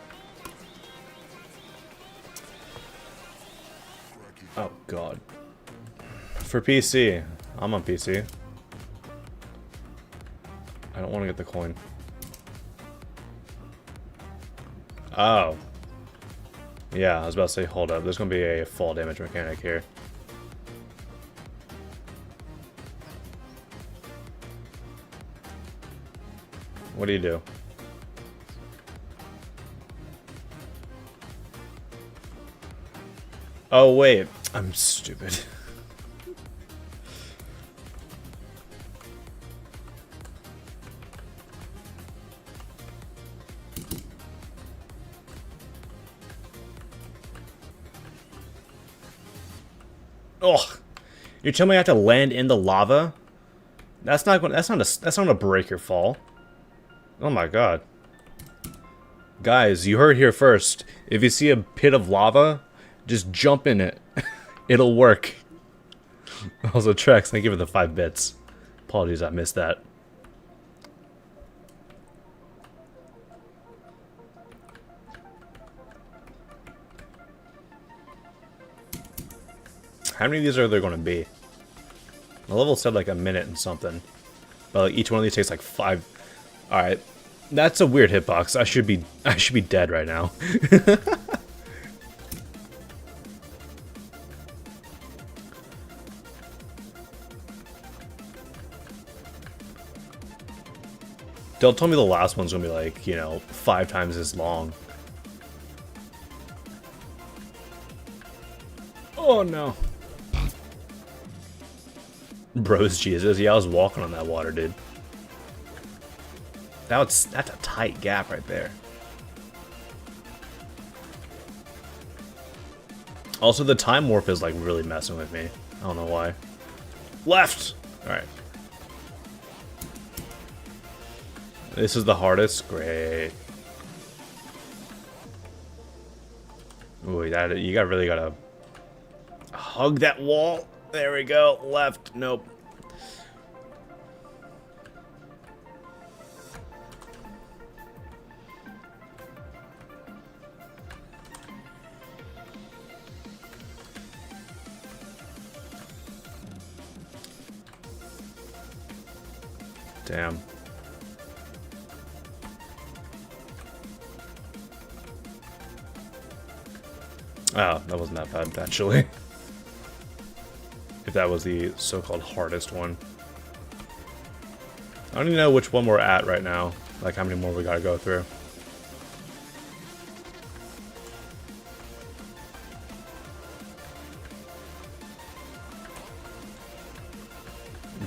Oh god. For PC. I'm on PC. I don't want to get the coin. Oh. Yeah, I was about to say, hold up. There's going to be a fall damage mechanic here. What do you do? Oh, wait. I'm stupid. Oh, you're telling me I have to land in the lava? That's not a break your fall. Oh my god. Guys, you heard here first. If you see a pit of lava, just jump in it. It'll work. Also, Trex, thank you for the 5 bits. Apologies, I missed that. How many of these are there going to be? The level said like a minute and something. But like each one of these takes like 5. Alright. That's a weird hitbox. I should be dead right now. Don't tell me the last one's gonna be like, you know, 5 times as long. Oh no. Bros, Jesus. Yeah, I was walking on that water, dude. That's a tight gap right there. Also, the time warp is like really messing with me. I don't know why. Left! Alright. This is the hardest? Great. Ooh, you really gotta hug that wall. There we go. Left. Nope. Damn. Oh, that wasn't that bad, actually. If that was the so-called hardest one. I don't even know which one we're at right now. Like, how many more we gotta go through.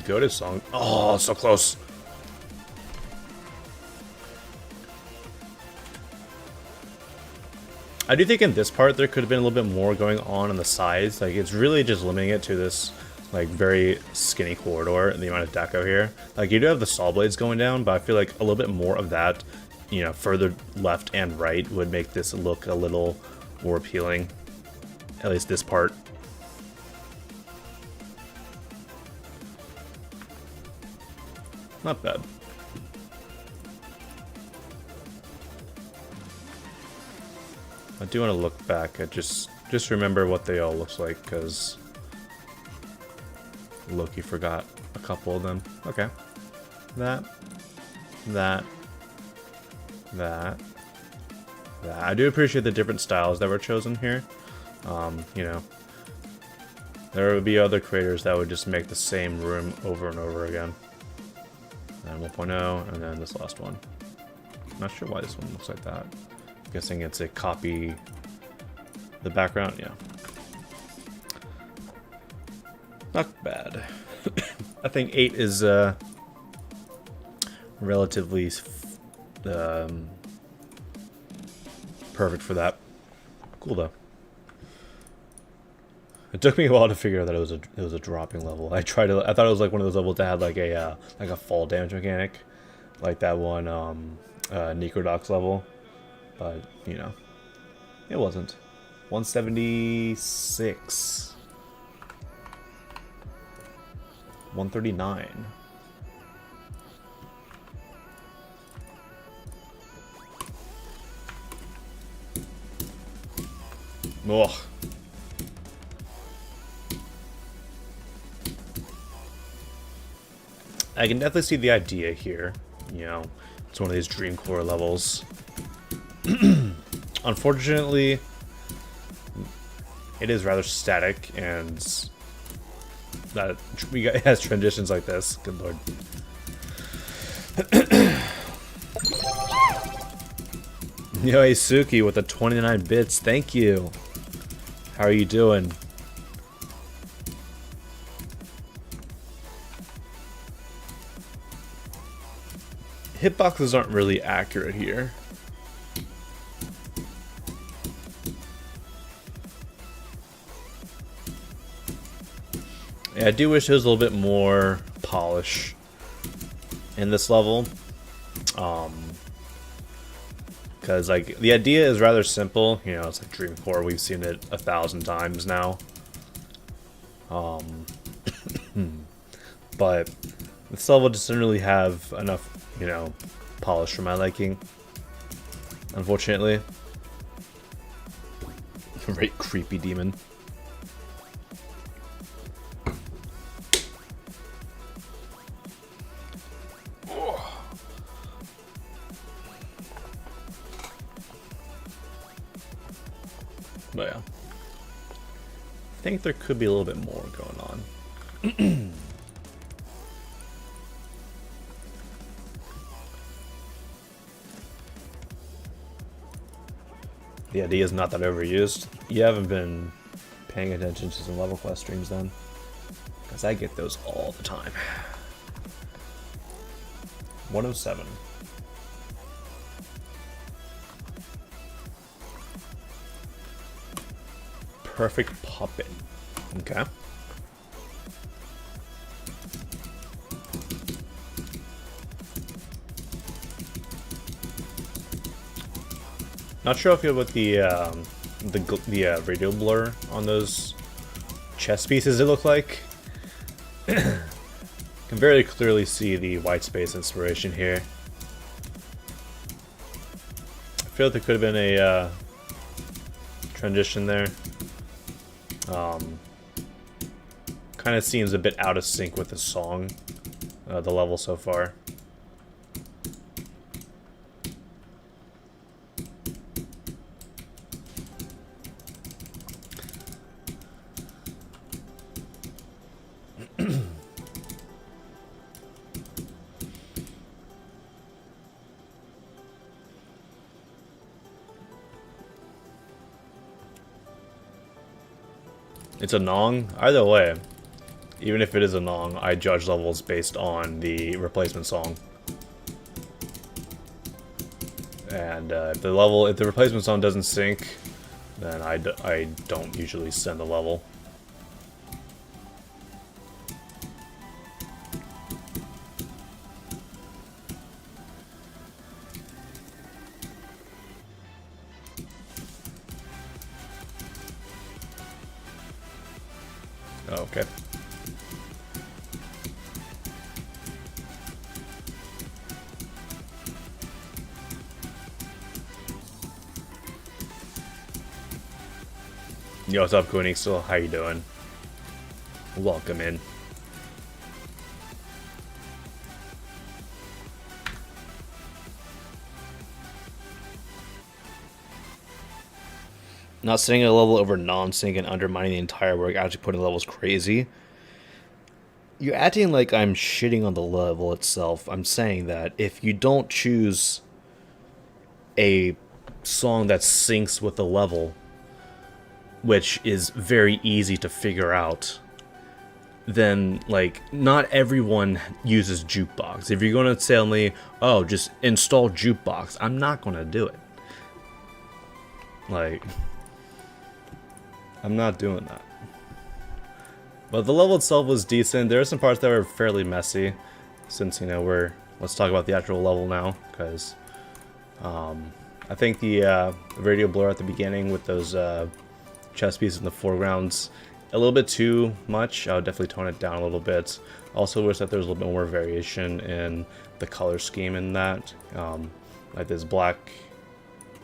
Go to song. Oh, so close. I do think in this part there could have been a little bit more going on the sides. Like, it's really just limiting it to this, like, very skinny corridor and the amount of deco here. Like, you do have the saw blades going down, but I feel like a little bit more of that, you know, further left and right would make this look a little more appealing. At least this part. Not bad. I do want to look back at just remember what they all look like, because Loki forgot a couple of them. Okay. That. I do appreciate the different styles that were chosen here. You know, there would be other creators that would just make the same room over and over again. And 1.0, and then this last one. Not sure why this one looks like that. Guessing it's a copy. The background, yeah. Not bad. I think 8 is relatively perfect for that. Cool though. It took me a while to figure out that it was a dropping level. I thought it was like one of those levels that had like a fall damage mechanic, like that one Necrodox level, but you know, it wasn't. 176. 139. Ugh. I can definitely see the idea here. You know, it's one of these Dream Core levels. Unfortunately, it is rather static, and that it has transitions like this. Good lord. Yo, Isuki with the 29 bits. Thank you. How are you doing? Hitboxes aren't really accurate here. Yeah, I do wish there was a little bit more polish in this level. Because like the idea is rather simple, you know, it's like Dream Core, we've seen it 1,000 times now. But this level just didn't really have enough, you know, polish for my liking, unfortunately. Right, creepy demon. But yeah, I think there could be a little bit more going on. The idea is not that overused. You haven't been paying attention to some level quest streams then, because I get those all the time. 107. Perfect puppet. Okay. Not sure if you with the radio blur on those chess pieces. It look like. Can very clearly see the white space inspiration here. I feel like there could have been a transition there. Kind of seems a bit out of sync with the song, the level so far. It's a Nong? Either way, even if it is a Nong, I judge levels based on the replacement song. And if the replacement song doesn't sync, then I don't usually send the level. Oh, okay. Yo, what's up, Kunixel? How you doing? Welcome in. Not setting a level over non-sync and undermining the entire work, actually putting the levels crazy. You're acting like I'm shitting on the level itself. I'm saying that if you don't choose a song that syncs with the level, which is very easy to figure out, then like not everyone uses jukebox. If you're gonna tell me, oh, just install jukebox, I'm not gonna do it. Like, I'm not doing that. But the level itself was decent. There are some parts that were fairly messy, since, you know, let's talk about the actual level now, because I think the radio blur at the beginning with those chess pieces in the foreground's a little bit too much. I would definitely tone it down a little bit. Also wish that there was a little bit more variation in the color scheme in that. Like this black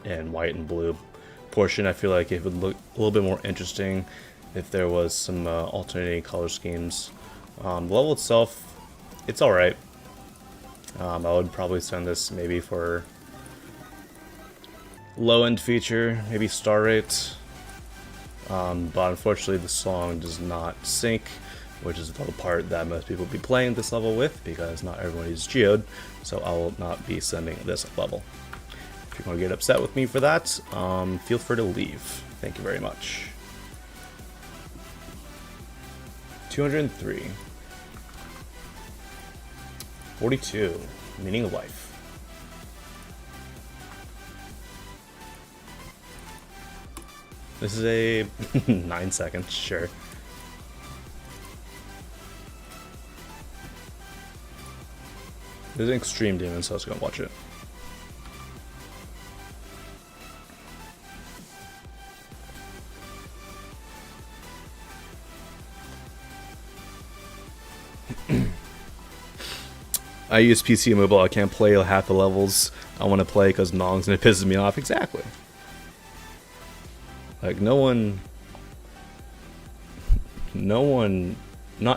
and white and blue portion, I feel like it would look a little bit more interesting if there was some alternating color schemes. The level itself, it's alright. I would probably send this maybe for low-end feature, maybe star rate. But unfortunately the song does not sync, which is the part that most people will be playing this level with, because not everyone uses Geode, so I will not be sending this level. If you're going to get upset with me for that, feel free to leave. Thank you very much. 203. 42. Meaning of life. This is a 9 seconds, sure. This is an extreme demon, so I was gonna watch it. I use PC and mobile. I can't play half the levels I want to play because Nongs and it pisses me off. Exactly. Like, not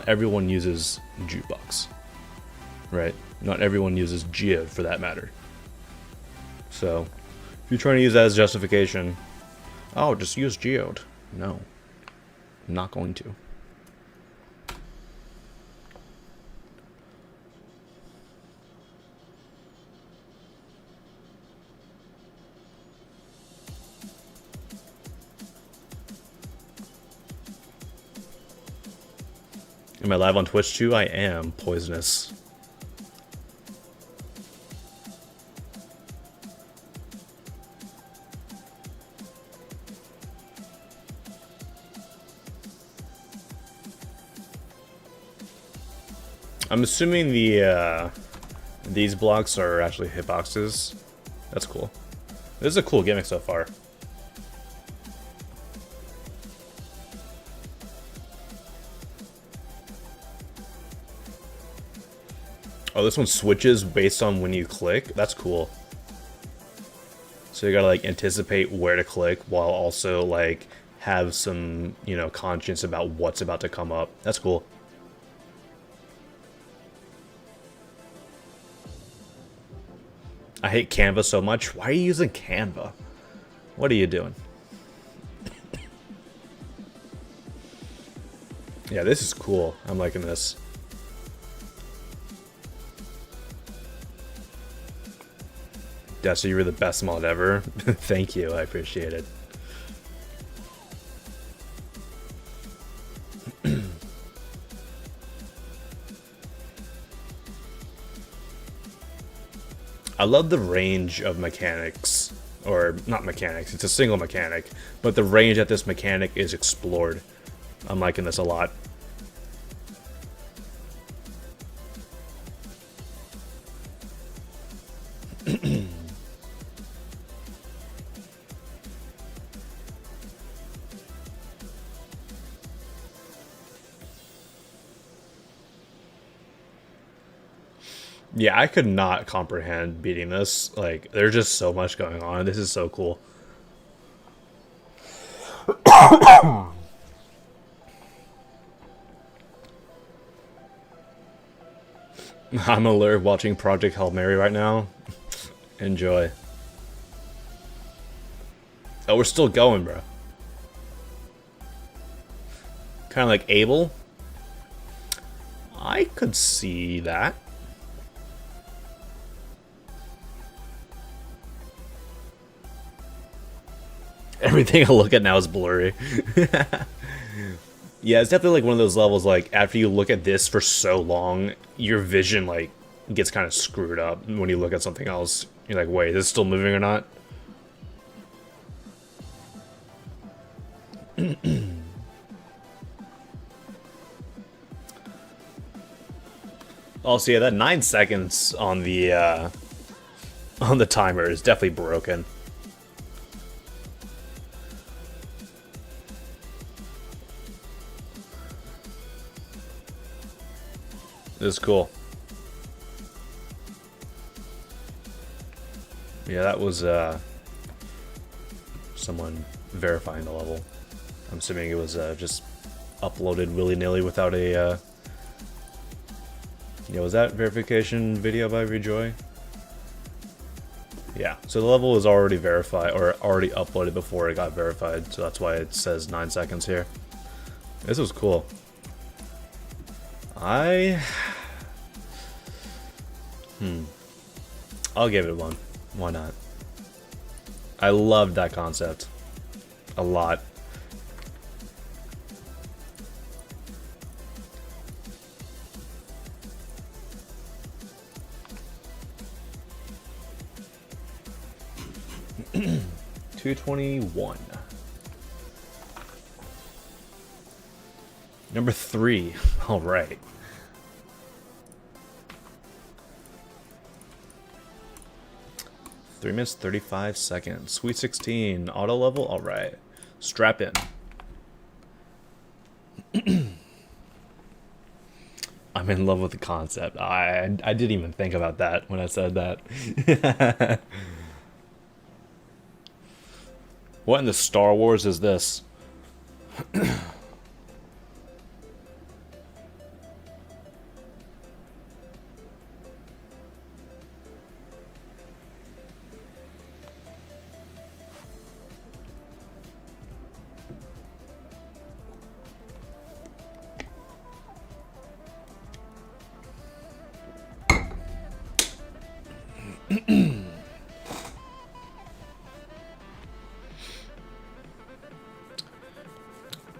everyone uses jukebox, right? Not everyone uses Geode for that matter. So, if you're trying to use that as justification, oh, just use Geode. No, I'm not going to. Am I live on Twitch too? I am. Poisonous. I'm assuming these blocks are actually hitboxes. That's cool. This is a cool gimmick so far. Oh, this one switches based on when you click? That's cool. So you gotta like anticipate where to click while also like have some, you know, conscience about what's about to come up. That's cool. I hate Canva so much. Why are you using Canva? What are you doing? Yeah, this is cool. I'm liking this. Yeah, so you were the best mod ever. Thank you, I appreciate it. I love the range of mechanics, or not mechanics, it's a single mechanic, but the range that this mechanic is explored. I'm liking this a lot. Yeah, I could not comprehend beating this. Like, there's just so much going on. This is so cool. I'm alert watching Project Hail Mary right now. Enjoy. Oh, we're still going, bro. Kind of like Abel. I could see that. Everything I look at now is blurry. Yeah, it's definitely like one of those levels, like, after you look at this for so long, your vision, like, gets kind of screwed up when you look at something else. You're like, wait, is this still moving or not? Also, yeah, that 9 seconds on the timer is definitely broken. This is cool. Yeah, that was someone verifying the level. I'm assuming it was just uploaded willy-nilly without a yeah, was that verification video by Rejoy? Yeah, so the level was already verified, or already uploaded before it got verified, so that's why it says 9 seconds here. This was cool. I'll give it 1. Why not? I loved that concept. A lot. $221. Number 3. All right. Three minutes 35 seconds. Sweet 16 auto level. All right. Strap in. I'm in love with the concept. I didn't even think about that when I said that. What in the Star Wars is this?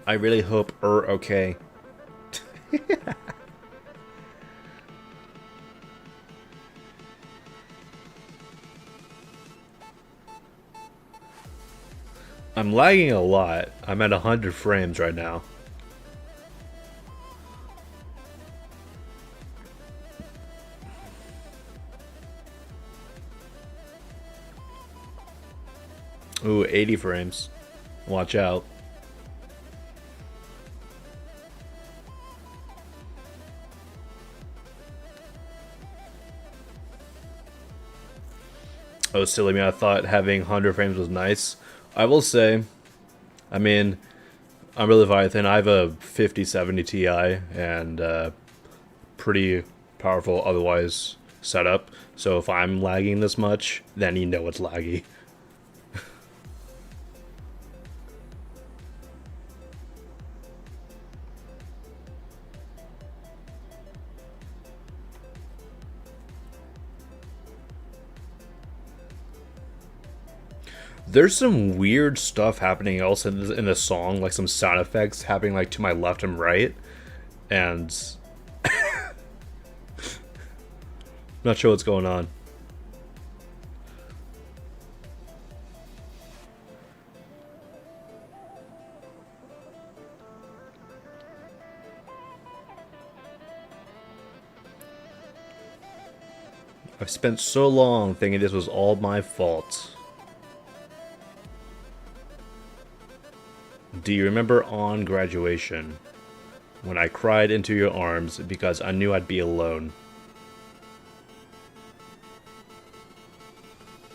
I really hope okay. I'm lagging a lot. I'm at 100 frames right now. Ooh, 80 frames. Watch out. Oh, silly me, I thought having 100 frames was nice. I will say, I mean, I'm really Leviathan. I have a 5070 Ti and pretty powerful otherwise setup. So if I'm lagging this much, then you know it's laggy. There's some weird stuff happening else in the song, like some sound effects happening like to my left and right, and not sure what's going on. I've spent so long thinking this was all my fault. Do you remember on graduation when I cried into your arms because I knew I'd be alone?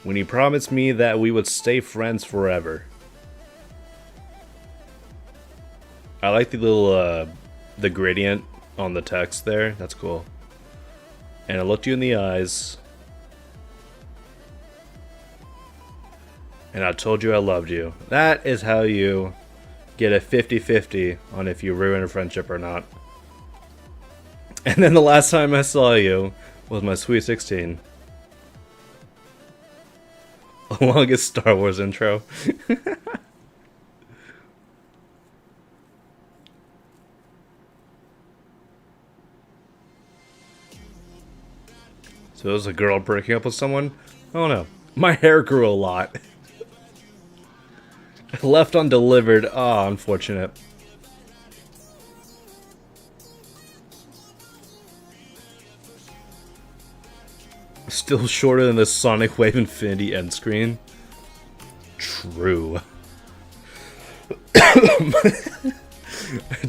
When you promised me that we would stay friends forever. I like the little, the gradient on the text there. That's cool. And I looked you in the eyes. And I told you I loved you. That is how you get a 50-50 on if you ruin a friendship or not. And then the last time I saw you was my Sweet 16. Longest Star Wars intro. So it was a girl breaking up with someone? Oh no. My hair grew a lot. Left undelivered. Ah, unfortunate. Still shorter than the Sonic Wave Infinity end screen. True.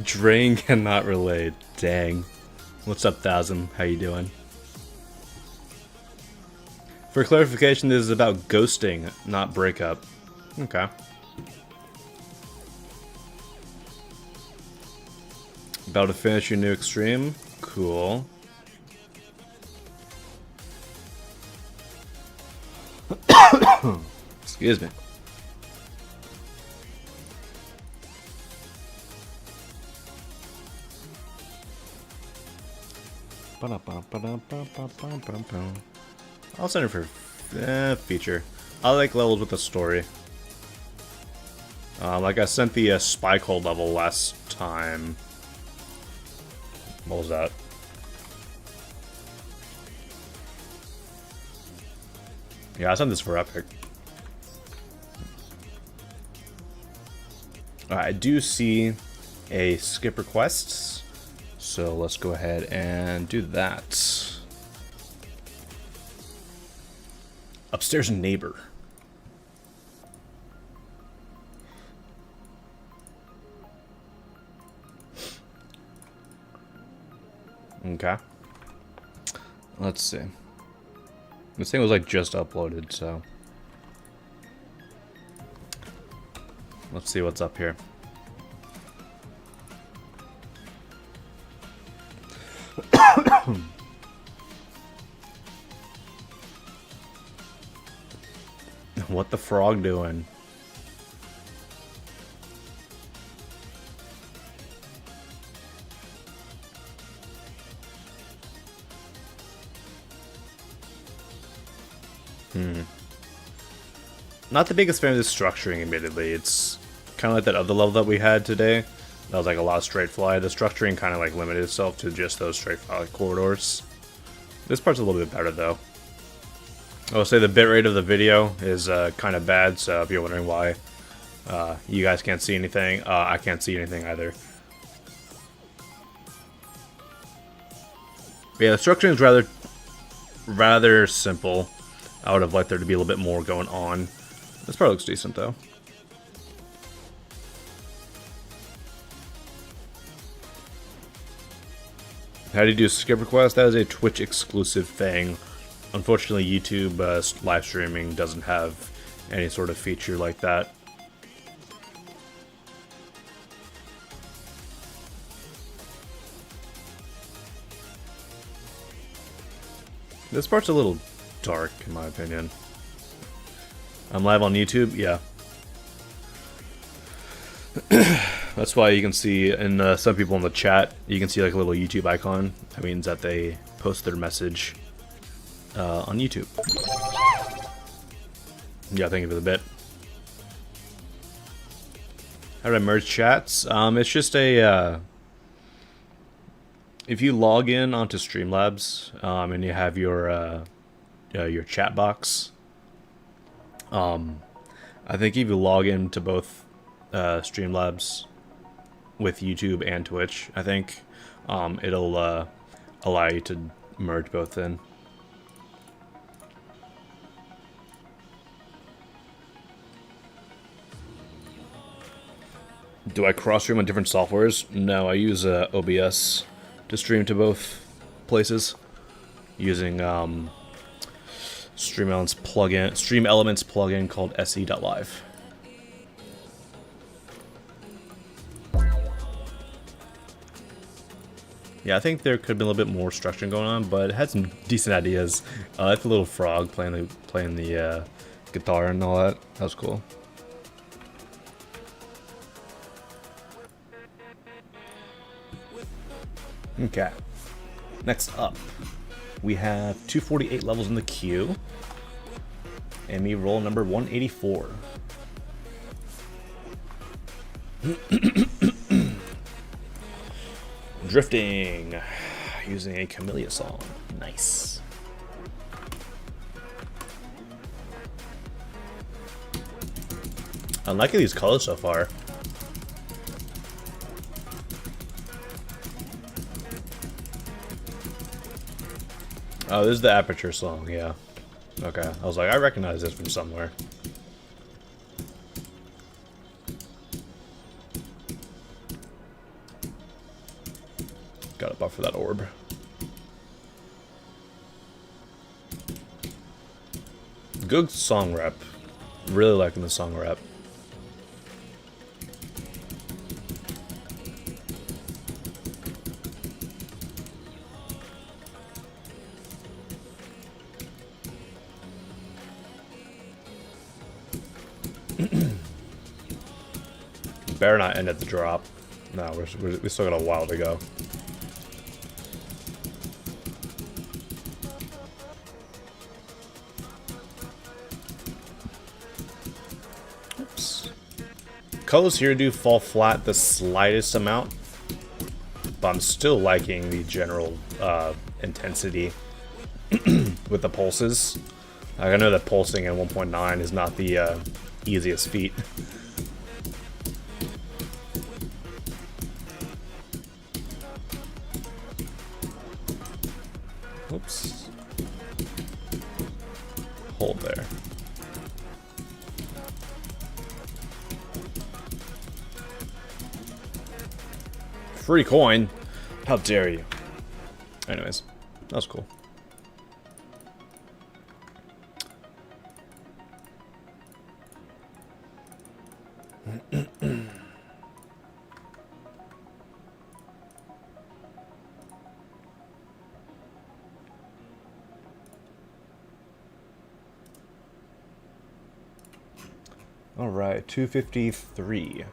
Drain cannot relate. Dang. What's up, Thousand? How you doing? For clarification, this is about ghosting, not breakup. Okay. About to finish your new extreme? Cool. Excuse me. I'll send it for feature. I like levels with a story. Like I sent the spike hole level last time. What was that? Yeah, I sent this for Epic. Alright, I do see a skip requests, so let's go ahead and do that. Upstairs neighbor. Okay. Let's see. This thing was like just uploaded, so let's see what's up here. What the frog doing? Not the biggest fan of the structuring, admittedly. It's kind of like that other level that we had today. That was like a lot of straight fly. The structuring kind of like limited itself to just those straight fly corridors. This part's a little bit better though. I will say the bitrate of the video is kind of bad, so if you're wondering why you guys can't see anything, I can't see anything either. But yeah, the structuring is rather simple. I would have liked there to be a little bit more going on. This part looks decent though. How do you do skip request? That is a Twitch exclusive thing. Unfortunately, YouTube live streaming doesn't have any sort of feature like that. This part's a little dark, in my opinion. I'm live on YouTube? Yeah. That's why you can see, in some people in the chat, you can see like a little YouTube icon. That means that they post their message on YouTube. Yeah, thank you for the bit. How do I merge chats? It's just a... if you log in onto Streamlabs, and you have your chat box, I think if you log into both Streamlabs with YouTube and Twitch, I think it'll allow you to merge both in. Do I cross-stream on different softwares? No, I use OBS to stream to both places using Stream Elements plugin called se.live. Yeah, I think there could have been a little bit more structuring going on, but it had some decent ideas. I like the little frog playing the guitar and all that. That was cool. Okay. Next up, we have 248 levels in the queue. And me roll number 184. Drifting. Using a Camellia song. Nice. I'm liking these colors so far. Oh, this is the Aperture song, yeah. Okay, I was like, I recognize this from somewhere. Gotta buffer that orb. Good song rep. Really liking the song rep. Better not end at the drop. No, we still got a while to go. Oops. Colors here do fall flat the slightest amount, but I'm still liking the general intensity with the pulses. Like, I know that pulsing at 1.9 is not the easiest feat. Oops. Hold there. Free coin? How dare you? Anyways, that was cool. All right, 253.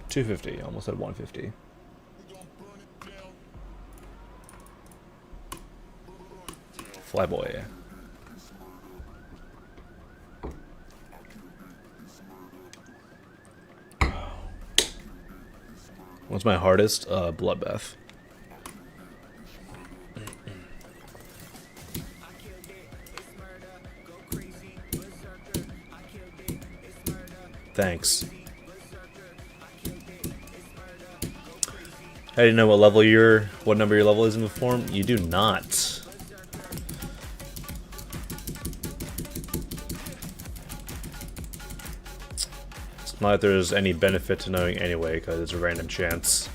250. Almost at 150. Flyboy. What's my hardest? Bloodbath. Thanks. I didn't know what number your level is in the form. You do not. It's not that there's any benefit to knowing anyway, because it's a random chance.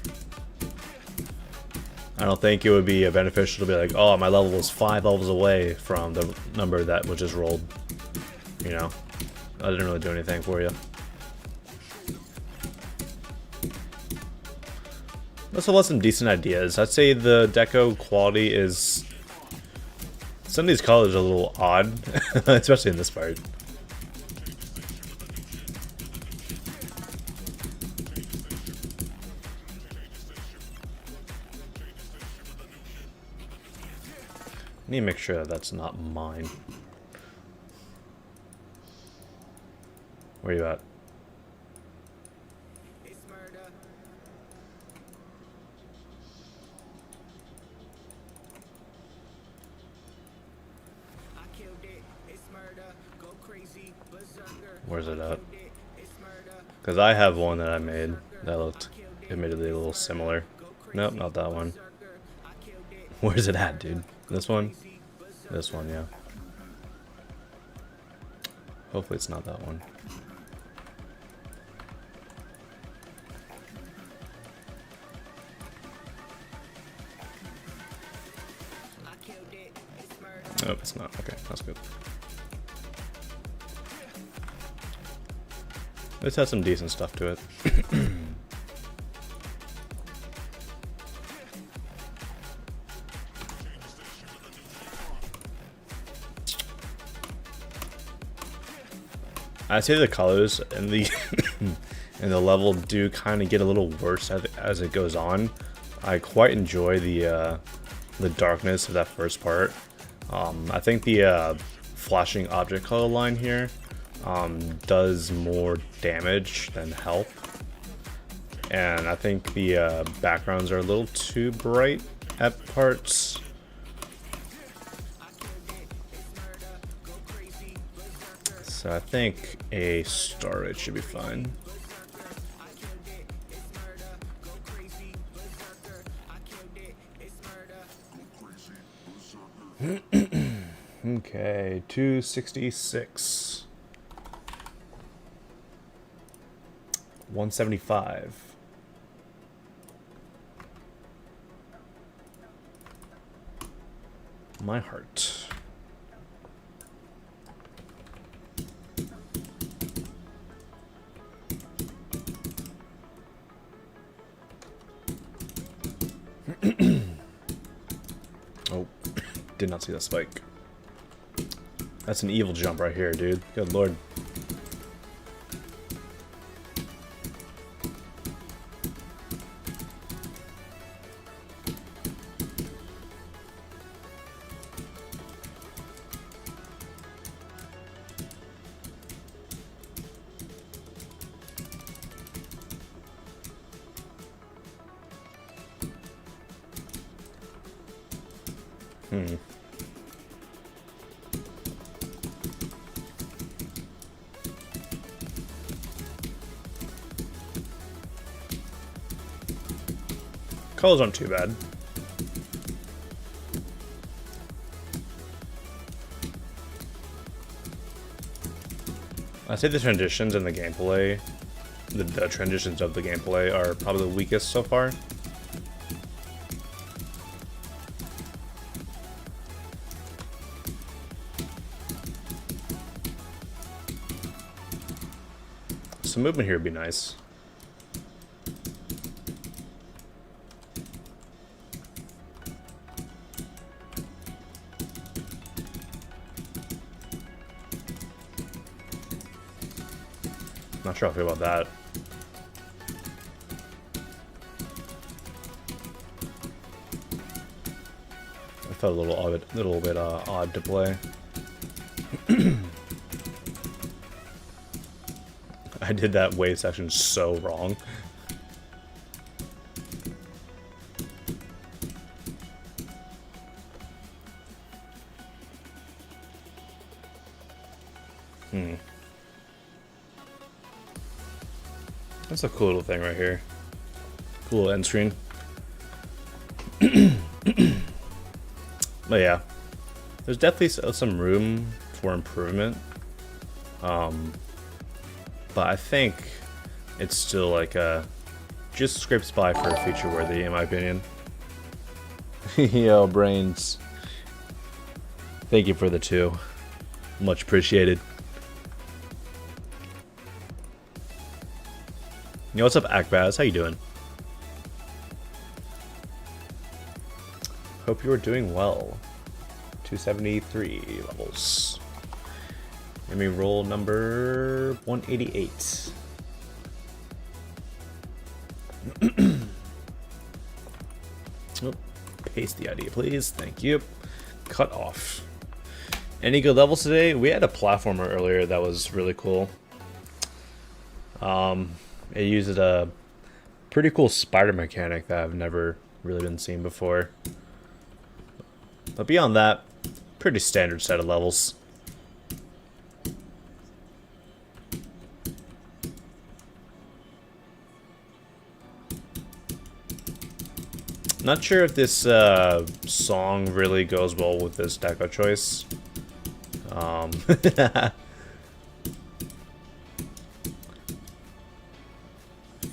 I don't think it would be beneficial to be like, oh, my level was 5 levels away from the number that was just rolled. You know, I didn't really do anything for you. Also left some decent ideas. I'd say the deco quality is... Some of these colors are a little odd, especially in this part. I need to make sure that that's not mine. Where are you at? Where's it at? Because I have one that I made that looked admittedly a little similar. Nope, not that one. Where's it at, dude? This one? This one, yeah. Hopefully it's not that one. Nope, it's not. Okay, that's good. This has some decent stuff to it. I'd say the colors and the and the level do kind of get a little worse as it goes on. I quite enjoy the darkness of that first part. I think the flashing object color line here does more damage than help, and I think the backgrounds are a little too bright at parts. So I think a star rate should be fine. Okay, 266. 175. My heart. Oh, did not see that spike. That's an evil jump right here, dude. Good lord. Colors aren't too bad. I'd say the transitions in the gameplay, the transitions of the gameplay are probably the weakest so far. Some movement here would be nice. Not sure how I feel about that. I felt a little bit odd to play. I did that wave section so wrong. That's a cool little thing right here. Cool little end screen. But yeah, there's definitely some room for improvement. But I think it's still like just scrapes by for feature worthy in my opinion. Yo, Brains. Thank you for the 2. Much appreciated. Yo, what's up, Akbaz? How you doing? Hope you are doing well. 273 levels. Let me roll number 188. Oh, paste the ID, please. Thank you. Cut off. Any good levels today? We had a platformer earlier that was really cool. It uses a pretty cool spider mechanic that I've never really been seen before. But beyond that, pretty standard set of levels. Not sure if this song really goes well with this deco choice.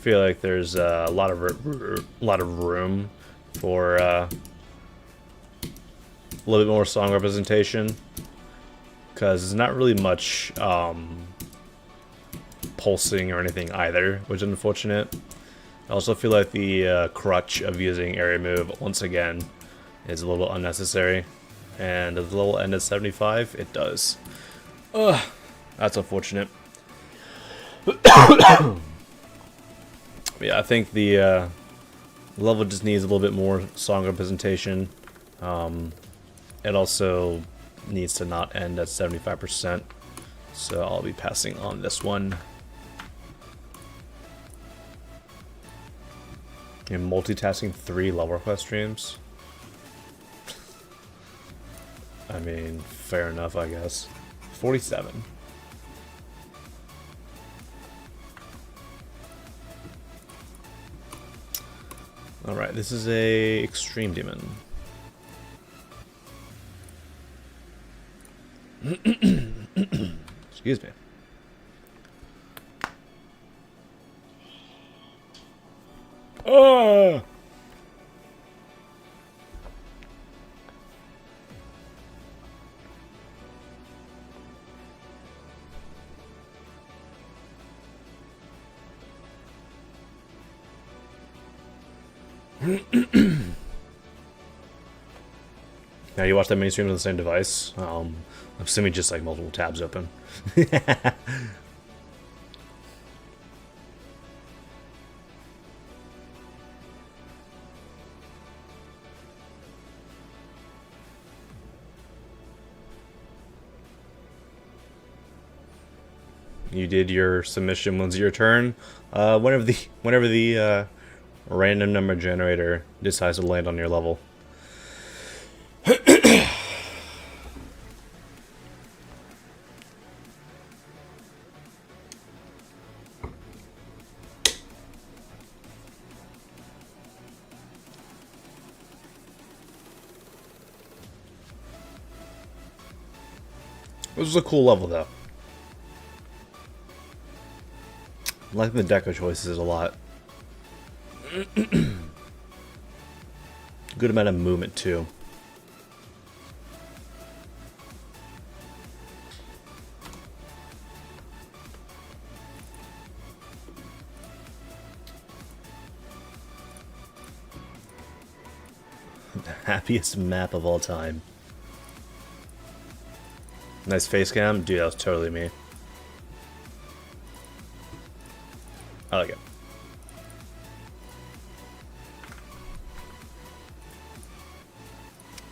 Feel like there's a lot of room for a little bit more song representation, because there's not really much pulsing or anything either, which is unfortunate. I also feel like the crutch of using area move once again is a little unnecessary, and does the level end at 75? It does. Ugh, that's unfortunate. Yeah, I think the level just needs a little bit more song representation. It also needs to not end at 75%, so I'll be passing on this one. And multitasking 3 level request streams. I mean, fair enough, I guess. 47. Alright, this is a extreme demon. Excuse me. Oh! Now you watch that many streams on the same device. I'm assuming just like multiple tabs open. You did your submission. When's your turn? Whenever the random number generator decides to land on your level. This was a cool level, though. I like the deco choices a lot. Good amount of movement, too. The happiest map of all time. Nice face cam. Dude, that was totally me. I like it.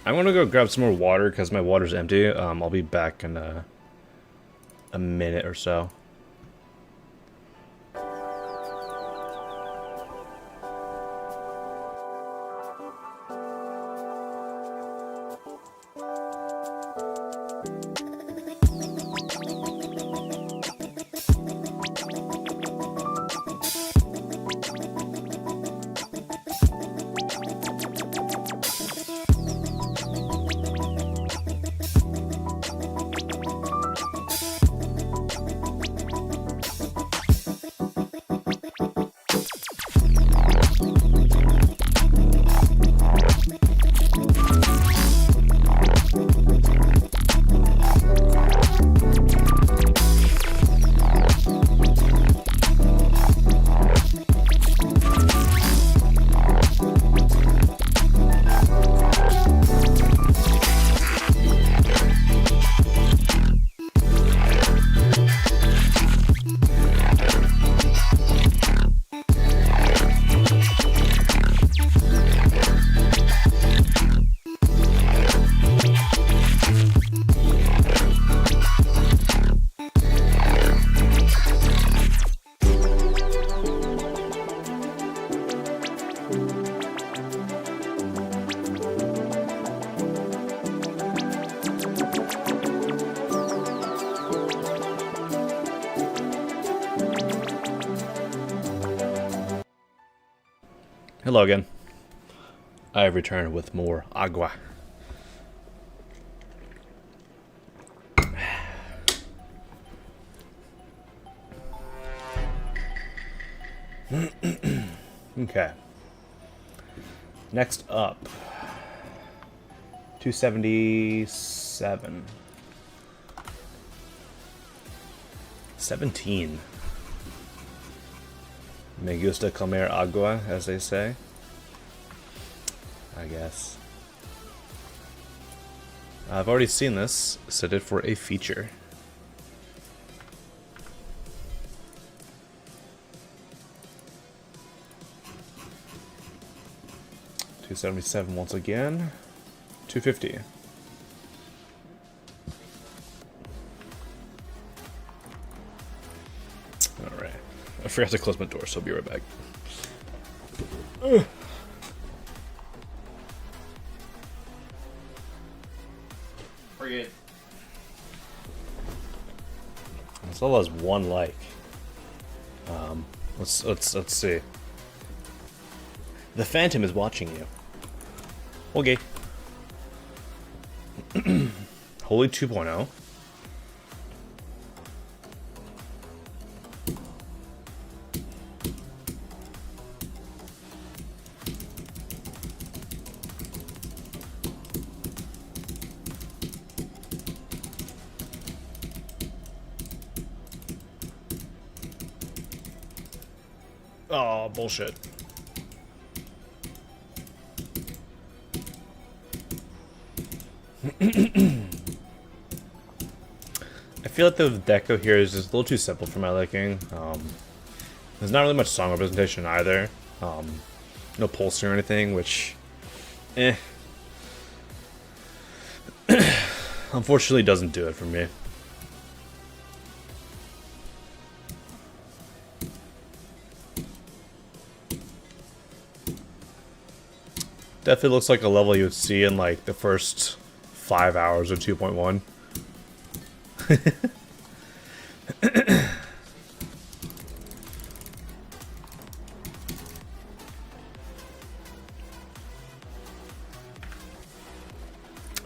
I'm gonna go grab some more water because my water's empty. I'll be back in a minute or so. Hello again. I have returned with more agua. Okay. Next up, 277. 17. Me gusta comer agua, as they say. I guess. I've already seen this, set it for a feature. $277 once again. 250. Alright. I forgot to close my door, so I'll be right back. Forget. This all has one like. Let's see. The Phantom is watching you. Okay. Holy 2.0. Oh, bullshit. I feel like the deco here is just a little too simple for my liking. There's not really much song representation either. No pulsing or anything, which, unfortunately doesn't do it for me. Definitely looks like a level you would see in like the first 5 hours of 2.1.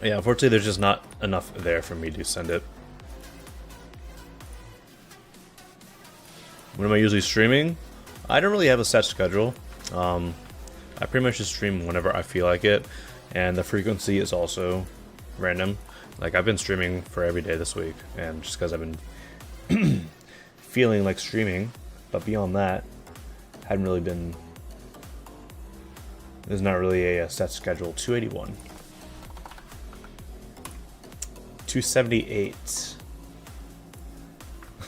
Yeah, unfortunately there's just not enough there for me to send it. When am I usually streaming? I don't really have a set schedule. I pretty much just stream whenever I feel like it, and the frequency is also random. Like, I've been streaming for every day this week, and just because I've been feeling like streaming, but beyond that, hadn't really been. There's not really a set schedule. 281. 278.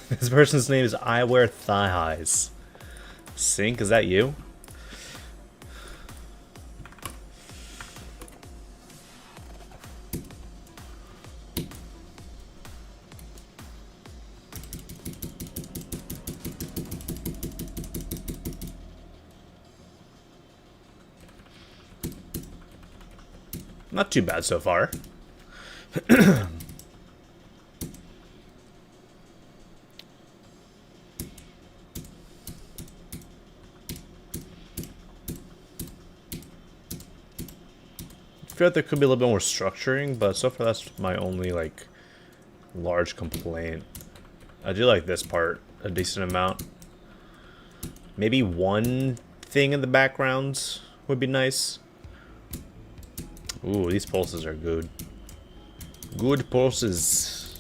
This person's name is I Wear Thigh Highs. Sync, is that you? Not too bad so far. I feel like there could be a little bit more structuring, but so far that's my only like large complaint. I do like this part a decent amount. Maybe one thing in the background would be nice. Ooh, these pulses are good. Good pulses.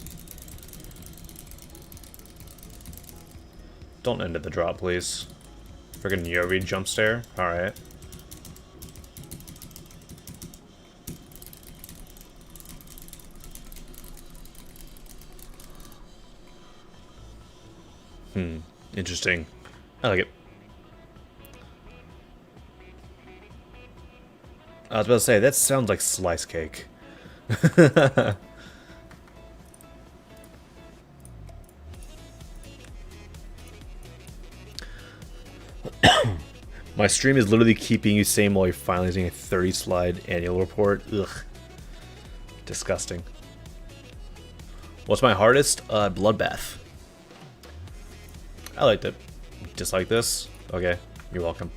Don't end at the drop, please. Friggin' Yovi jump stare. Alright. Interesting. I like it. I was about to say, that sounds like slice cake. My stream is literally keeping you sane while you're finalizing a 30 slide annual report. Ugh. Disgusting. What's my hardest? Bloodbath. I liked it. Dislike this? Okay, you're welcome.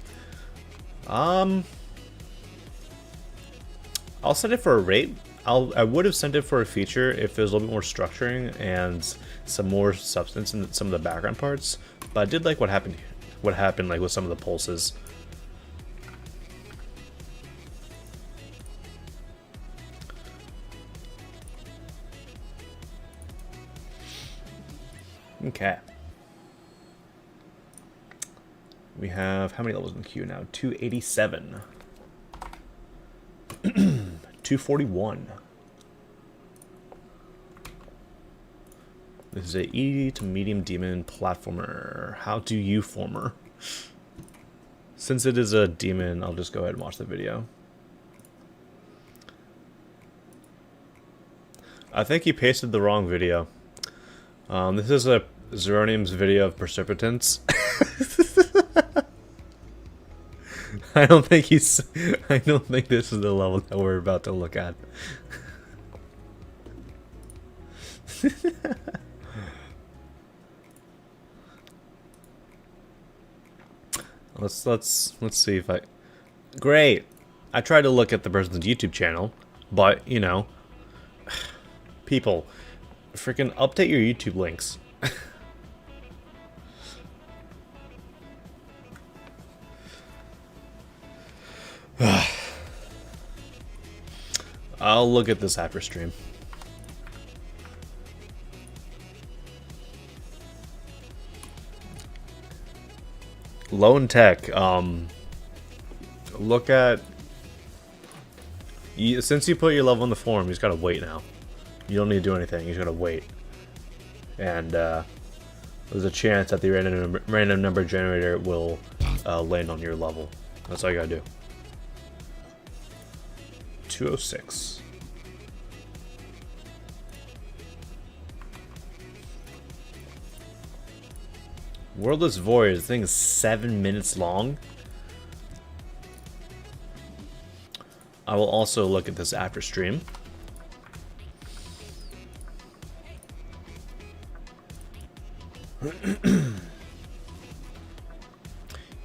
I'll send it for a rate. I would have sent it for a feature if there was a little bit more structuring and some more substance in some of the background parts. But I did like what happened like with some of the pulses. Okay. We have how many levels in the queue now? 287. 241. This is a easy to medium demon platformer. How do you former? Since it is a demon, I'll just go ahead and watch the video. I think he pasted the wrong video. This is a Zeronium's video of precipitants. I don't think this is the level that we're about to look at. Let's see if I Great. I tried to look at the person's YouTube channel, but, you know, people, freaking update your YouTube links. I'll look at this after stream. Lone Tech, look at... since you put your level in the forum, you just gotta wait now. You don't need to do anything, you just gotta wait. And, there's a chance that the random number generator will land on your level. That's all you gotta do. 206. Worldless Void, this thing is 7 minutes long. I will also look at this after stream. You've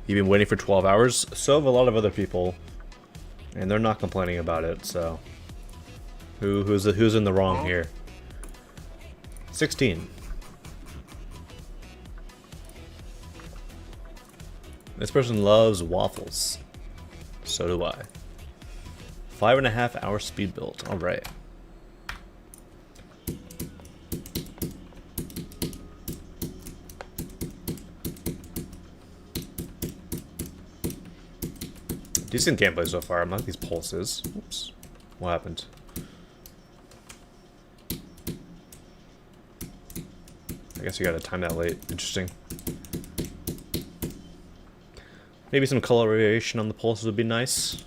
been waiting for 12 hours, so have a lot of other people, and they're not complaining about it. So, who's in the wrong here? 16. This person loves waffles. So do I. 5.5 hour speed build. All right. Decent gameplay so far. I like these pulses. Oops. What happened? I guess you gotta time that late. Interesting. Maybe some color variation on the pulses would be nice.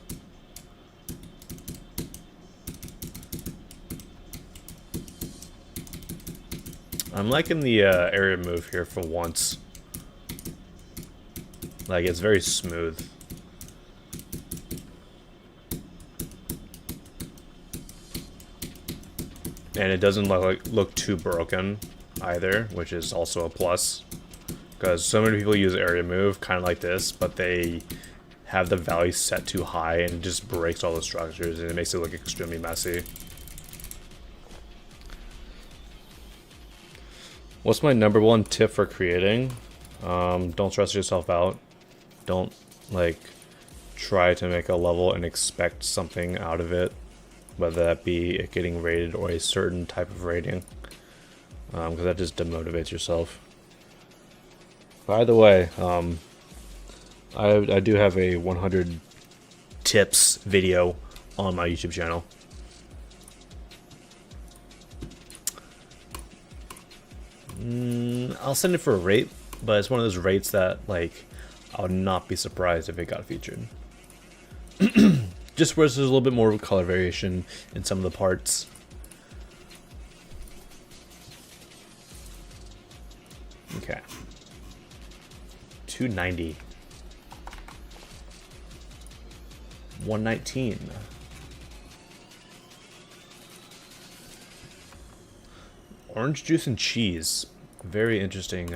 I'm liking the area move here for once. Like, it's very smooth. And it doesn't look too broken either, which is also a plus. Because so many people use area move kind of like this, but they have the value set too high and it just breaks all the structures and it makes it look extremely messy. What's my #1 tip for creating? Don't stress yourself out. Don't, like, try to make a level and expect something out of it, whether that be it getting rated or a certain type of rating, because that just demotivates yourself. By the way, I do have a 100 tips video on my YouTube channel. I'll send it for a rate, but it's one of those rates that, like, I would not be surprised if it got featured. Just where there's a little bit more color variation in some of the parts. Okay. 290. 119. Orange juice and cheese. Very interesting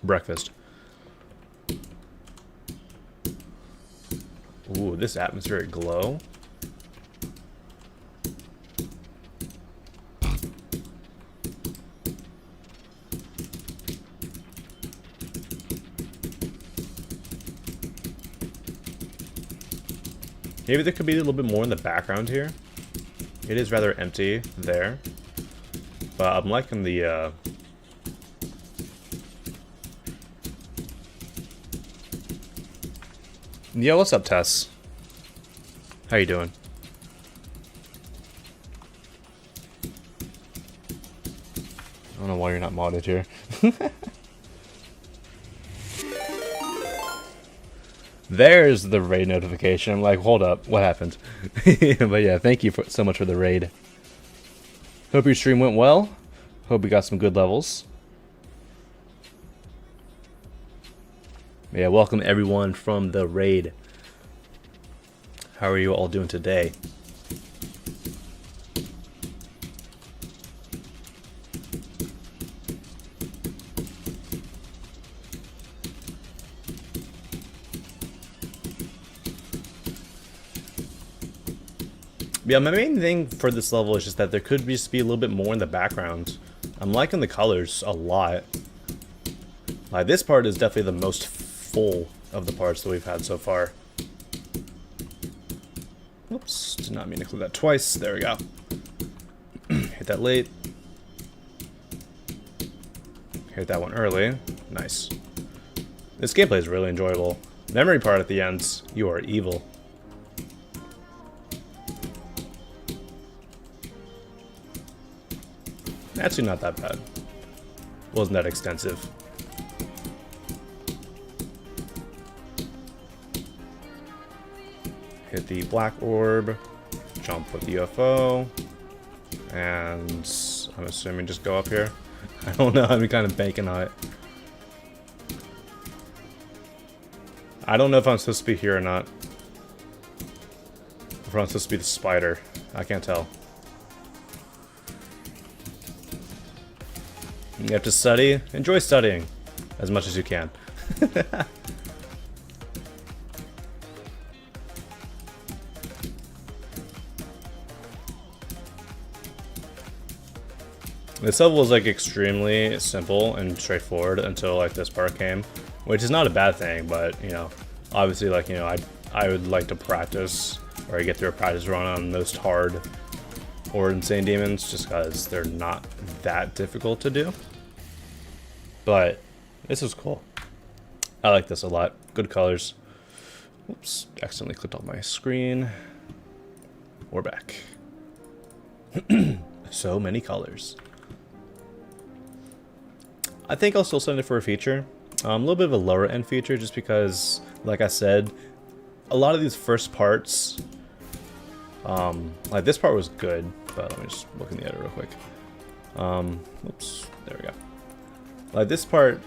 breakfast. Ooh, this atmospheric glow. Maybe there could be a little bit more in the background here. It is rather empty there. But I'm liking the Yo, what's up, Tess? How you doing? I don't know why you're not modded here. There's the raid notification. I'm like, hold up, what happened? But yeah, thank you so much for the raid. Hope your stream went well. Hope you got some good levels. Yeah, welcome everyone from the raid. How are you all doing today? Yeah, my main thing for this level is just that there could just be a little bit more in the background. I'm liking the colors a lot. Like, this part is definitely the most full of the parts that we've had so far. Oops, did not mean to click that twice. There we go. Hit that late. Hit that one early. Nice. This gameplay is really enjoyable. Memory part at the end, you are evil. Actually not that bad. Wasn't that extensive. Hit the black orb, jump with the UFO, and I'm assuming just go up here. I don't know, I'm kind of banking on it. I don't know if I'm supposed to be here or not. If I'm supposed to be the spider. I can't tell. You have to study. Enjoy studying as much as you can. This level was like extremely simple and straightforward until like this part came, which is not a bad thing, but you know, obviously like, you know, I would like to practice or get through a practice run on most hard or insane demons just because they're not that difficult to do. But this was cool. I like this a lot. Good colors. Oops, accidentally clicked on my screen. We're back. So many colors. I think I'll still send it for a feature. A little bit of a lower end feature just because, like I said, a lot of these first parts, like this part was good, but let me just look in the editor real quick. Oops, there we go. Like this part,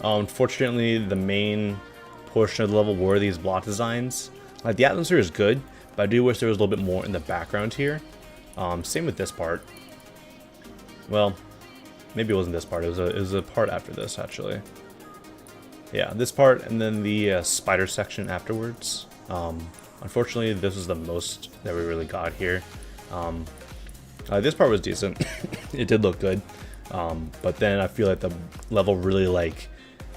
unfortunately, the main portion of the level were these block designs. Like the atmosphere is good, but I do wish there was a little bit more in the background here. Same with this part. Well, maybe it wasn't this part. It was a part after this, actually. Yeah, this part and then the spider section afterwards. Unfortunately, this was the most that we really got here. This part was decent. It did look good. But then I feel like the level really like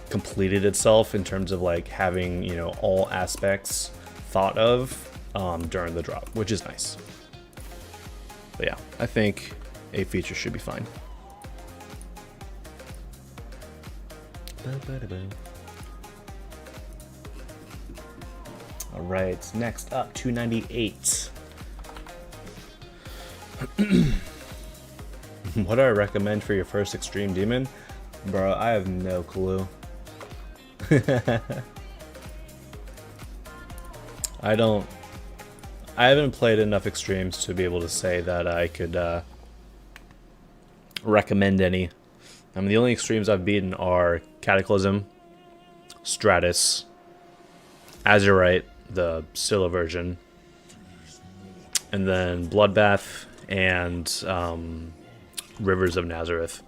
completed itself in terms of like having, you know, all aspects thought of during the drop, which is nice. But yeah, I think a feature should be fine. All right, next up, 298. What do I recommend for your first extreme demon? Bro, I have no clue. I haven't played enough extremes to be able to say that I could recommend any. I mean, the only extremes I've beaten are Cataclysm, Stratus, Azurite, the Scylla version, and then Bloodbath and Rivers of Nazareth.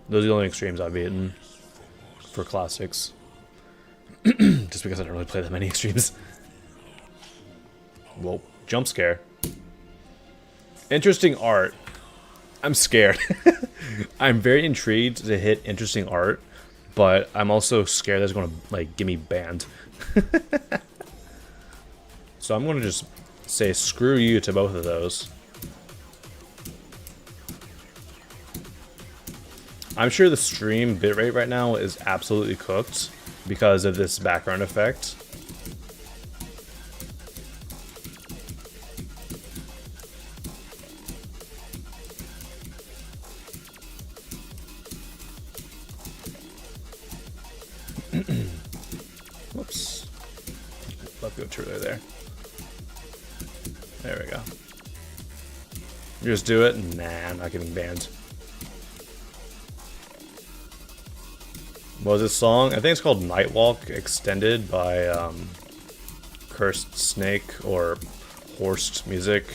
Those are the only extremes I've beaten for classics. Just because I don't really play that many extremes. Whoa, jump scare. Interesting art. I'm scared. I'm very intrigued to hit interesting art, but I'm also scared that it's going to like get me banned. So I'm going to just say screw you to both of those. I'm sure the stream bitrate right now is absolutely cooked because of this background effect. Whoops. Let's go too early there. There we go. You just do it? Nah, I'm not getting banned. What was this song? I think it's called Nightwalk Extended by Cursed Snake or Horsed Music.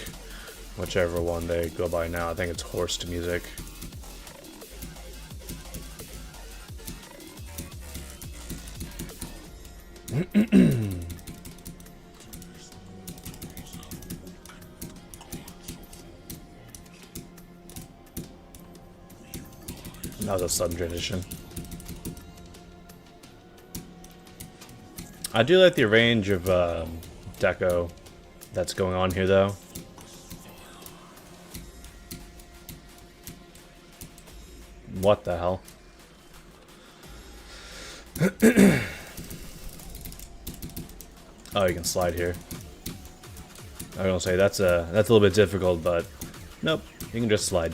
Whichever one they go by now. I think it's Horsed Music. That was a sudden transition. I do like the range of deco that's going on here, though. What the hell? Oh, you can slide here. I was gonna say that's a little bit difficult, but nope, you can just slide.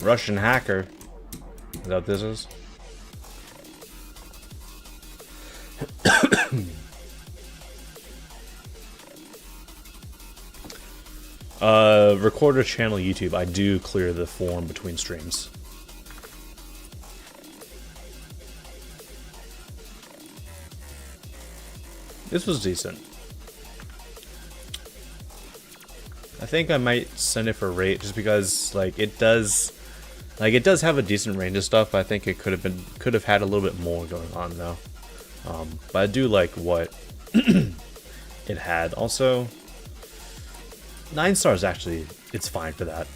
Russian hacker. Is that what this is? Recorder channel YouTube. I do clear the form between streams. This was decent. I think I might send it for rate just because it does have a decent range of stuff. I think it could have had a little bit more going on though. But I do like what it had. Also, 9 stars actually, it's fine for that.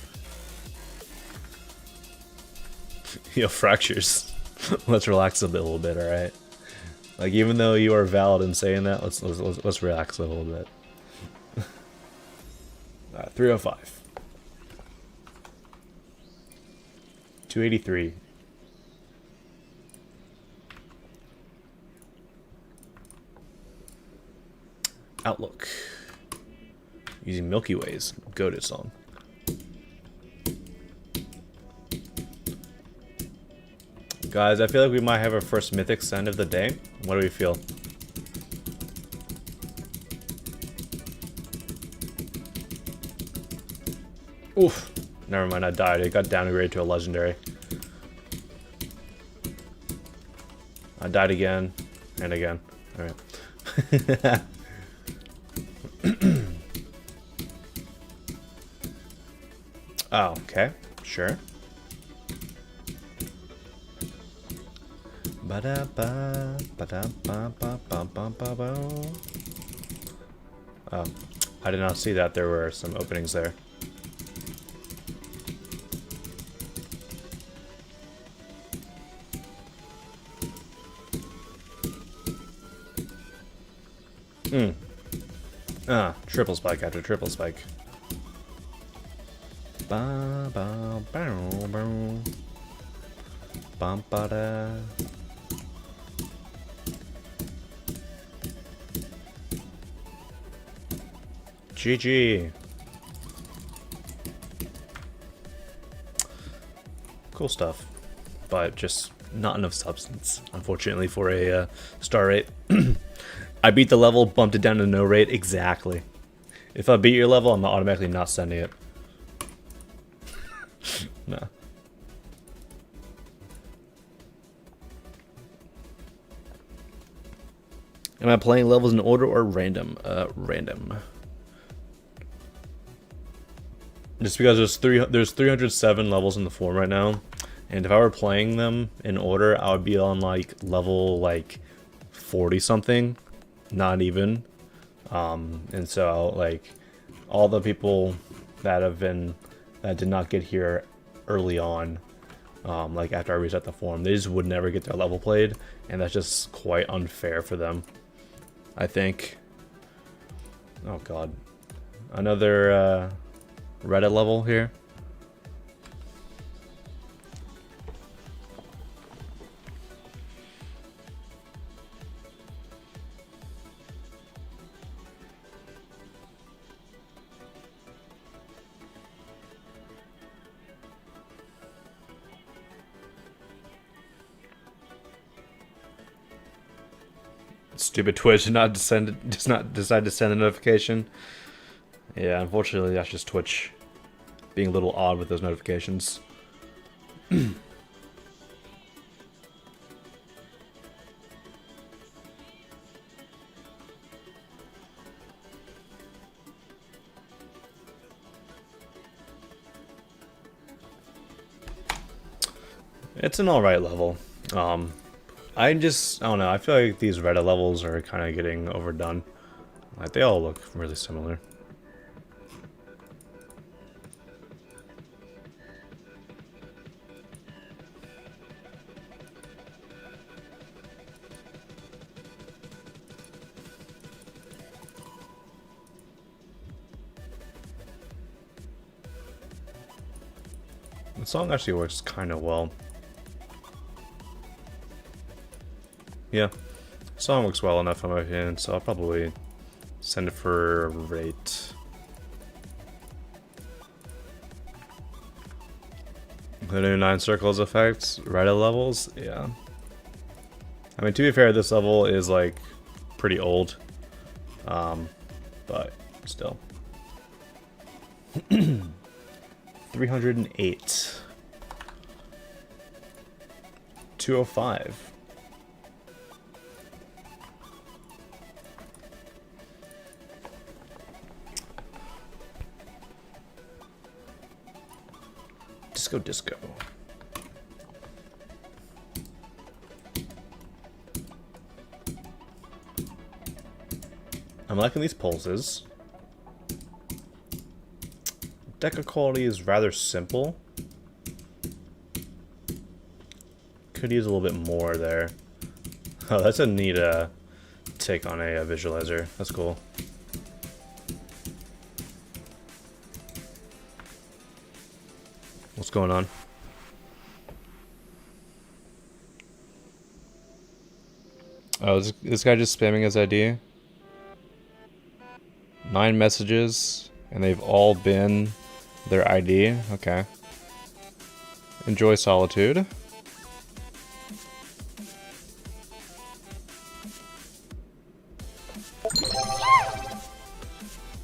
Yo, fractures. Let's relax a little bit, all right? Like, even though you are valid in saying that, let's relax a little bit. 305. 283. Outlook. Using Milky Way's goated song. Guys, I feel like we might have our first mythic send of the day. What do we feel? Oof. Never mind, I died. It got downgraded to a legendary. I died again. And again. Alright. Oh, okay. Sure. Ba-da-ba, ba-da-ba-ba-ba-ba-ba-ba. Oh, I did not see that there were some openings there. Triple spike after triple spike. Ba ba bow bow. Bum ba da. GG. Cool stuff, but just not enough substance, unfortunately, for a star rate. I beat the level, bumped it down to no rate. Exactly. If I beat your level, I'm automatically not sending it. No. Am I playing levels in order or random? Random. Just because there's 307 levels in the form right now, and if I were playing them in order, I would be on like level 40 something, not even. And so like all the people that did not get here early on, like after I reset the form, they just would never get their level played, and that's just quite unfair for them, I think. Oh god, another Reddit level here. Stupid Twitch did not decide to send a notification. Yeah, unfortunately, that's just Twitch being a little odd with those notifications. It's an alright level. I don't know, I feel like these Reddit levels are kind of getting overdone. Like, they all look really similar. The song actually works kind of well. Yeah, the song works well enough in my opinion, so I'll probably send it for a rate. The new 9 circles effects, right at levels, yeah. I mean, to be fair, this level is like pretty old, but still. 308. 205. Disco Disco. I'm liking these pulses. Deca quality is rather simple. Could use a little bit more there. Oh, that's a neat take on a visualizer. That's cool. What's going on? Oh, is this guy just spamming his ID? 9 messages, and they've all been their ID. Okay. Enjoy solitude.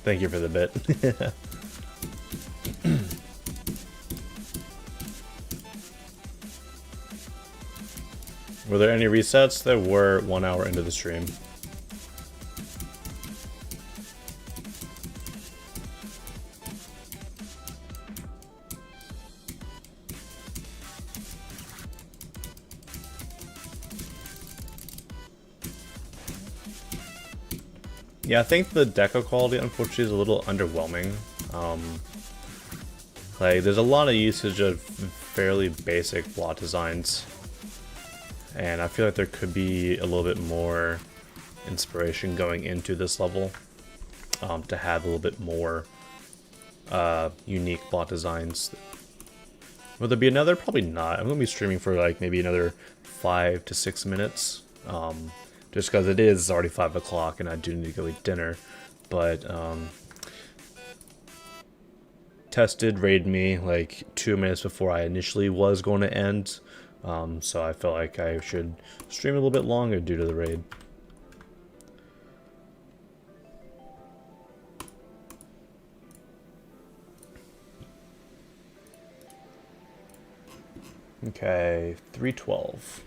Thank you for the bit. Were there any resets? There were 1 hour into the stream. Yeah, I think the deco quality, unfortunately, is a little underwhelming. Like, there's a lot of usage of fairly basic blot designs, and I feel like there could be a little bit more inspiration going into this level to have a little bit more unique blot designs. Will there be another? Probably not. I'm going to be streaming for like maybe another 5 to 6 minutes. Just because it is already 5 o'clock and I do need to go eat dinner. But tested raided me like 2 minutes before I initially was going to end. So I felt like I should stream a little bit longer due to the raid. Okay, 312.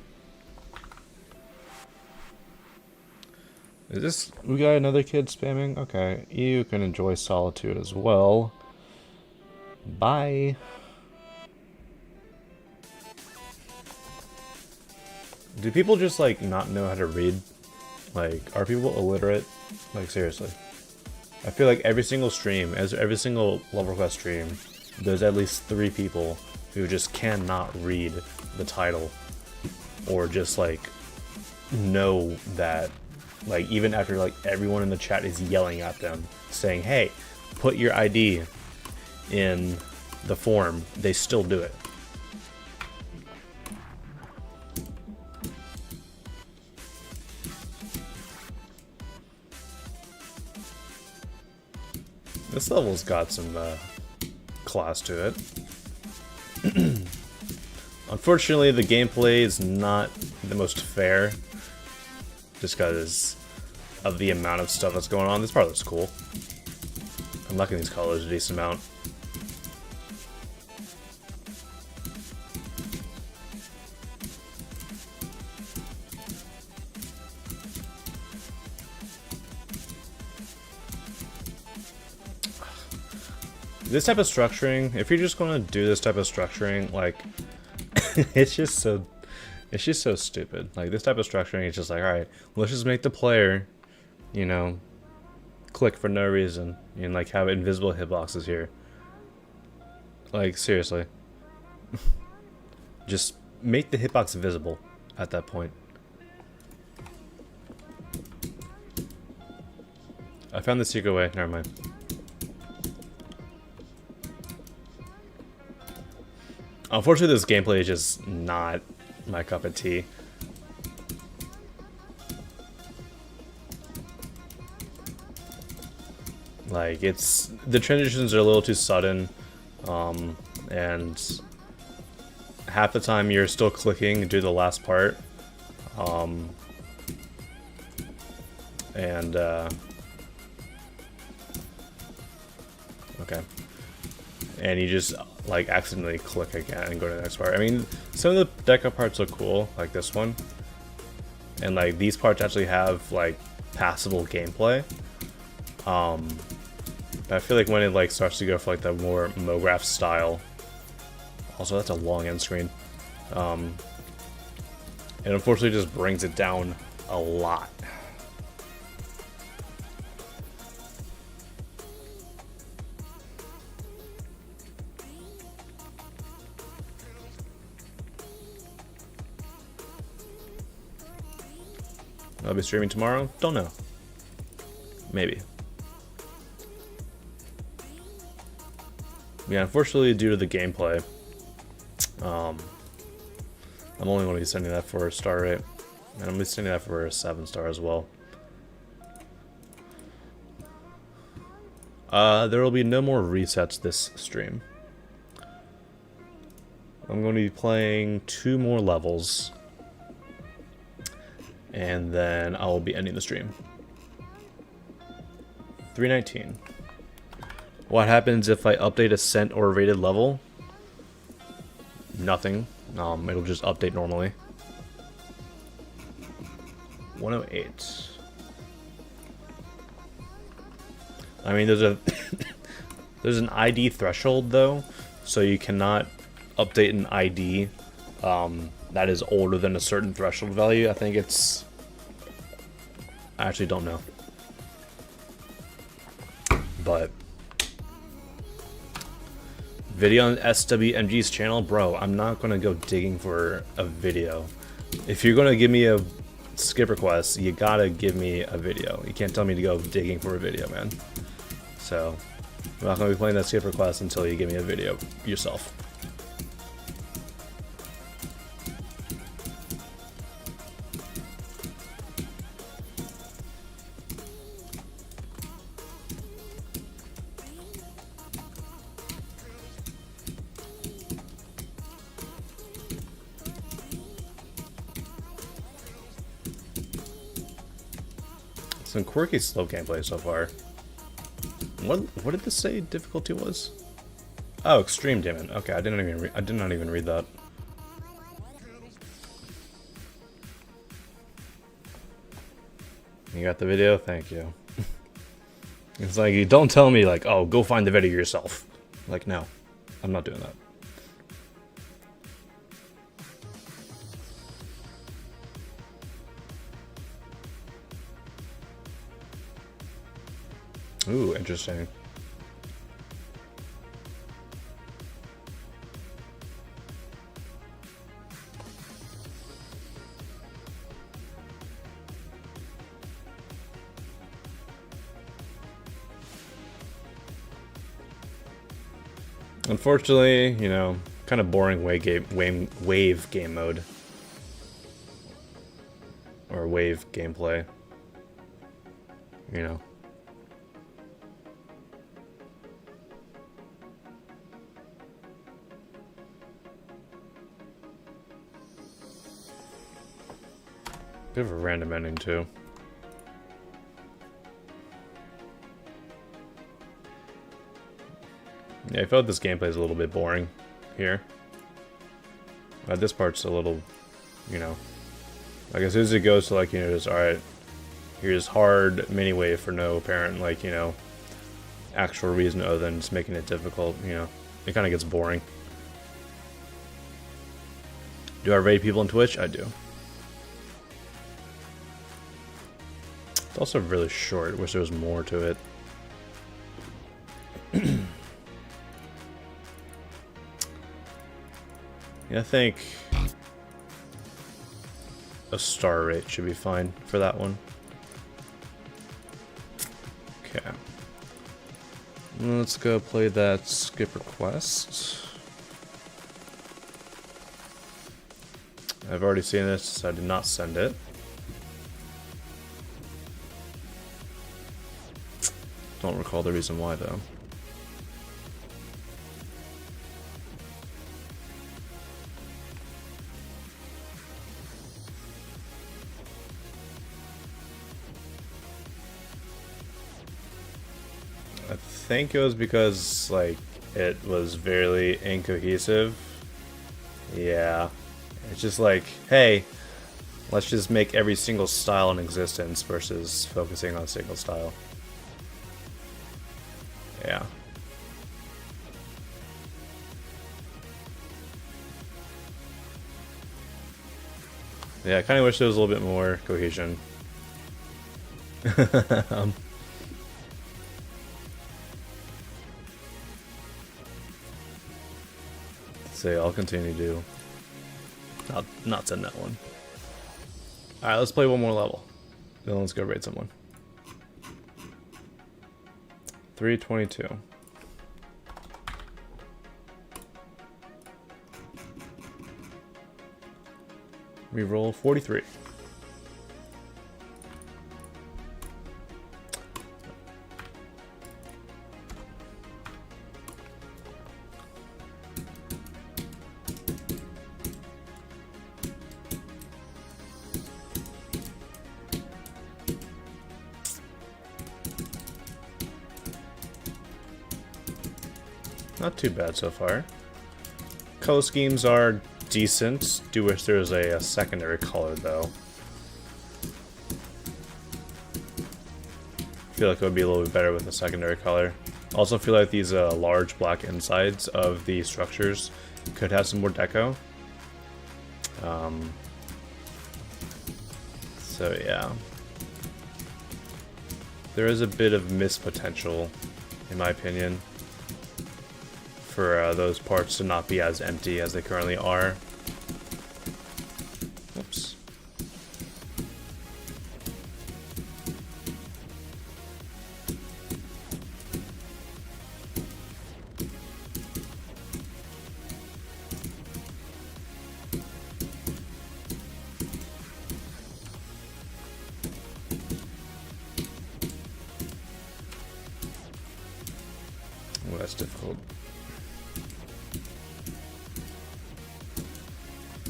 Is this... we got another kid spamming? Okay, you can enjoy solitude as well. Bye. Do people just, like, not know how to read? Like, are people illiterate? Like, seriously. I feel like every single stream, every single level quest stream, there's at least 3 people who just cannot read the title. Or just, like, know that, like, even after, like, everyone in the chat is yelling at them, saying, hey, put your ID in the form, they still do it. This level's got some class to it. Unfortunately, the gameplay is not the most fair, just because of the amount of stuff that's going on. This part looks cool. I'm liking these colors a decent amount. This type of structuring, if you're just going to do this type of structuring, like, it's just so stupid. Like, this type of structuring is just like, alright, let's just make the player, you know, click for no reason, and, like, have invisible hitboxes here. Like, seriously. Just make the hitbox visible at that point. I found the secret way, never mind. Unfortunately, this gameplay is just not my cup of tea. Like, the transitions are a little too sudden, and half the time you're still clicking to do the last part, okay. And you just, like, accidentally click again and go to the next part. I mean, some of the deco parts look cool, like this one. And, like, these parts actually have, like, passable gameplay. But I feel like when it, like, starts to go for, like, the more MoGraph style... Also, that's a long end screen. It unfortunately just brings it down a lot. I'll be streaming tomorrow? Don't know. Maybe. Yeah, unfortunately, due to the gameplay, I'm only going to be sending that for a star rate. And I'm going to be sending that for a 7-star as well. There will be no more resets this stream. I'm going to be playing 2 more levels. And then I will be ending the stream. 319. What happens if I update a sent or rated level? Nothing. It'll just update normally. 108. I mean, there's a there's an ID threshold though, so you cannot update an ID that is older than a certain threshold value. I think it's... I actually don't know. But... Video on SWMG's channel? Bro, I'm not gonna go digging for a video. If you're gonna give me a skip request, you gotta give me a video. You can't tell me to go digging for a video, man. So, I'm not gonna be playing that skip request until you give me a video yourself. Some quirky slow gameplay so far. What did this say difficulty was? Oh, extreme, damn it. Okay, I did not even read that. You got the video? Thank you. It's like, you don't tell me like, oh, go find the video yourself. Like, no. I'm not doing that. Ooh, interesting. Unfortunately, you know, kind of boring wave game mode. Or wave gameplay. You know. Bit of a random ending, too. Yeah, I felt this gameplay is a little bit boring here. This part's a little, you know, like as soon as it goes to like, you know, just, alright, here's hard mini wave for no apparent, like, you know, actual reason other than just making it difficult, you know, it kind of gets boring. Do I raid people on Twitch? I do. It's also really short. Wish there was more to it. Yeah, I think a star rate should be fine for that one. Okay. Let's go play that skip request. I've already seen this, so I did not send it. Don't recall the reason why, though. I think it was because, like, it was very incohesive. Yeah. It's just like, hey, let's just make every single style in existence versus focusing on a single style. Yeah. Yeah, I kind of wish there was a little bit more cohesion. Say I'll continue to not send that one. Alright, let's play one more level. Then let's go raid someone. 322. We roll 43. Not too bad so far. Color schemes are decent. Do wish there was a secondary color, though. I feel like it would be a little bit better with a secondary color. Also feel like these large black insides of the structures could have some more deco. So yeah. There is a bit of missed potential, in my opinion, for those parts to not be as empty as they currently are. Oops. Oh, that's difficult.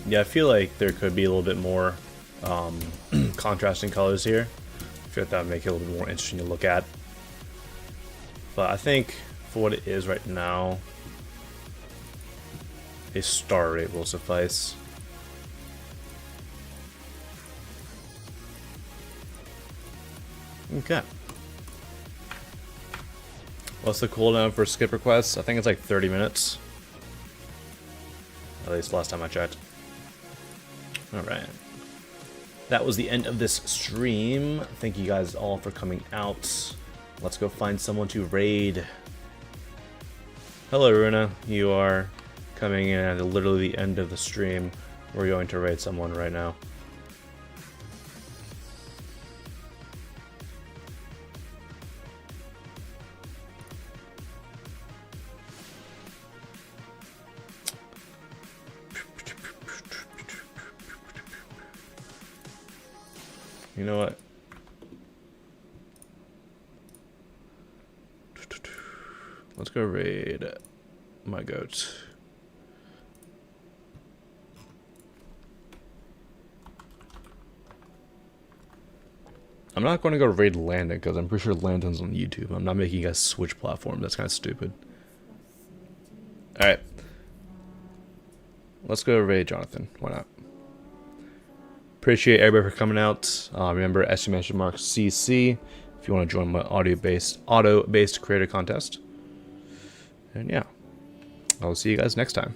Yeah, I feel like there could be a little bit more contrasting colors here. I feel like that would make it a little bit more interesting to look at. But I think for what it is right now, a star rate will suffice. Okay. What's the cooldown for skip requests? I think it's like 30 minutes. At least last time I checked. Alright. That was the end of this stream. Thank you guys all for coming out. Let's go find someone to raid. Hello, Runa. You are coming in at literally the end of the stream. We're going to raid someone right now. You know what? Let's go raid my goat. I'm not going to go raid Landon because I'm pretty sure Landon's on YouTube. I'm not making you guys switch platform. That's kind of stupid. Alright. Let's go raid Jonathan. Why not? Appreciate everybody for coming out. Remember !CC if you want to join my auto-based creator contest. And yeah, I'll see you guys next time.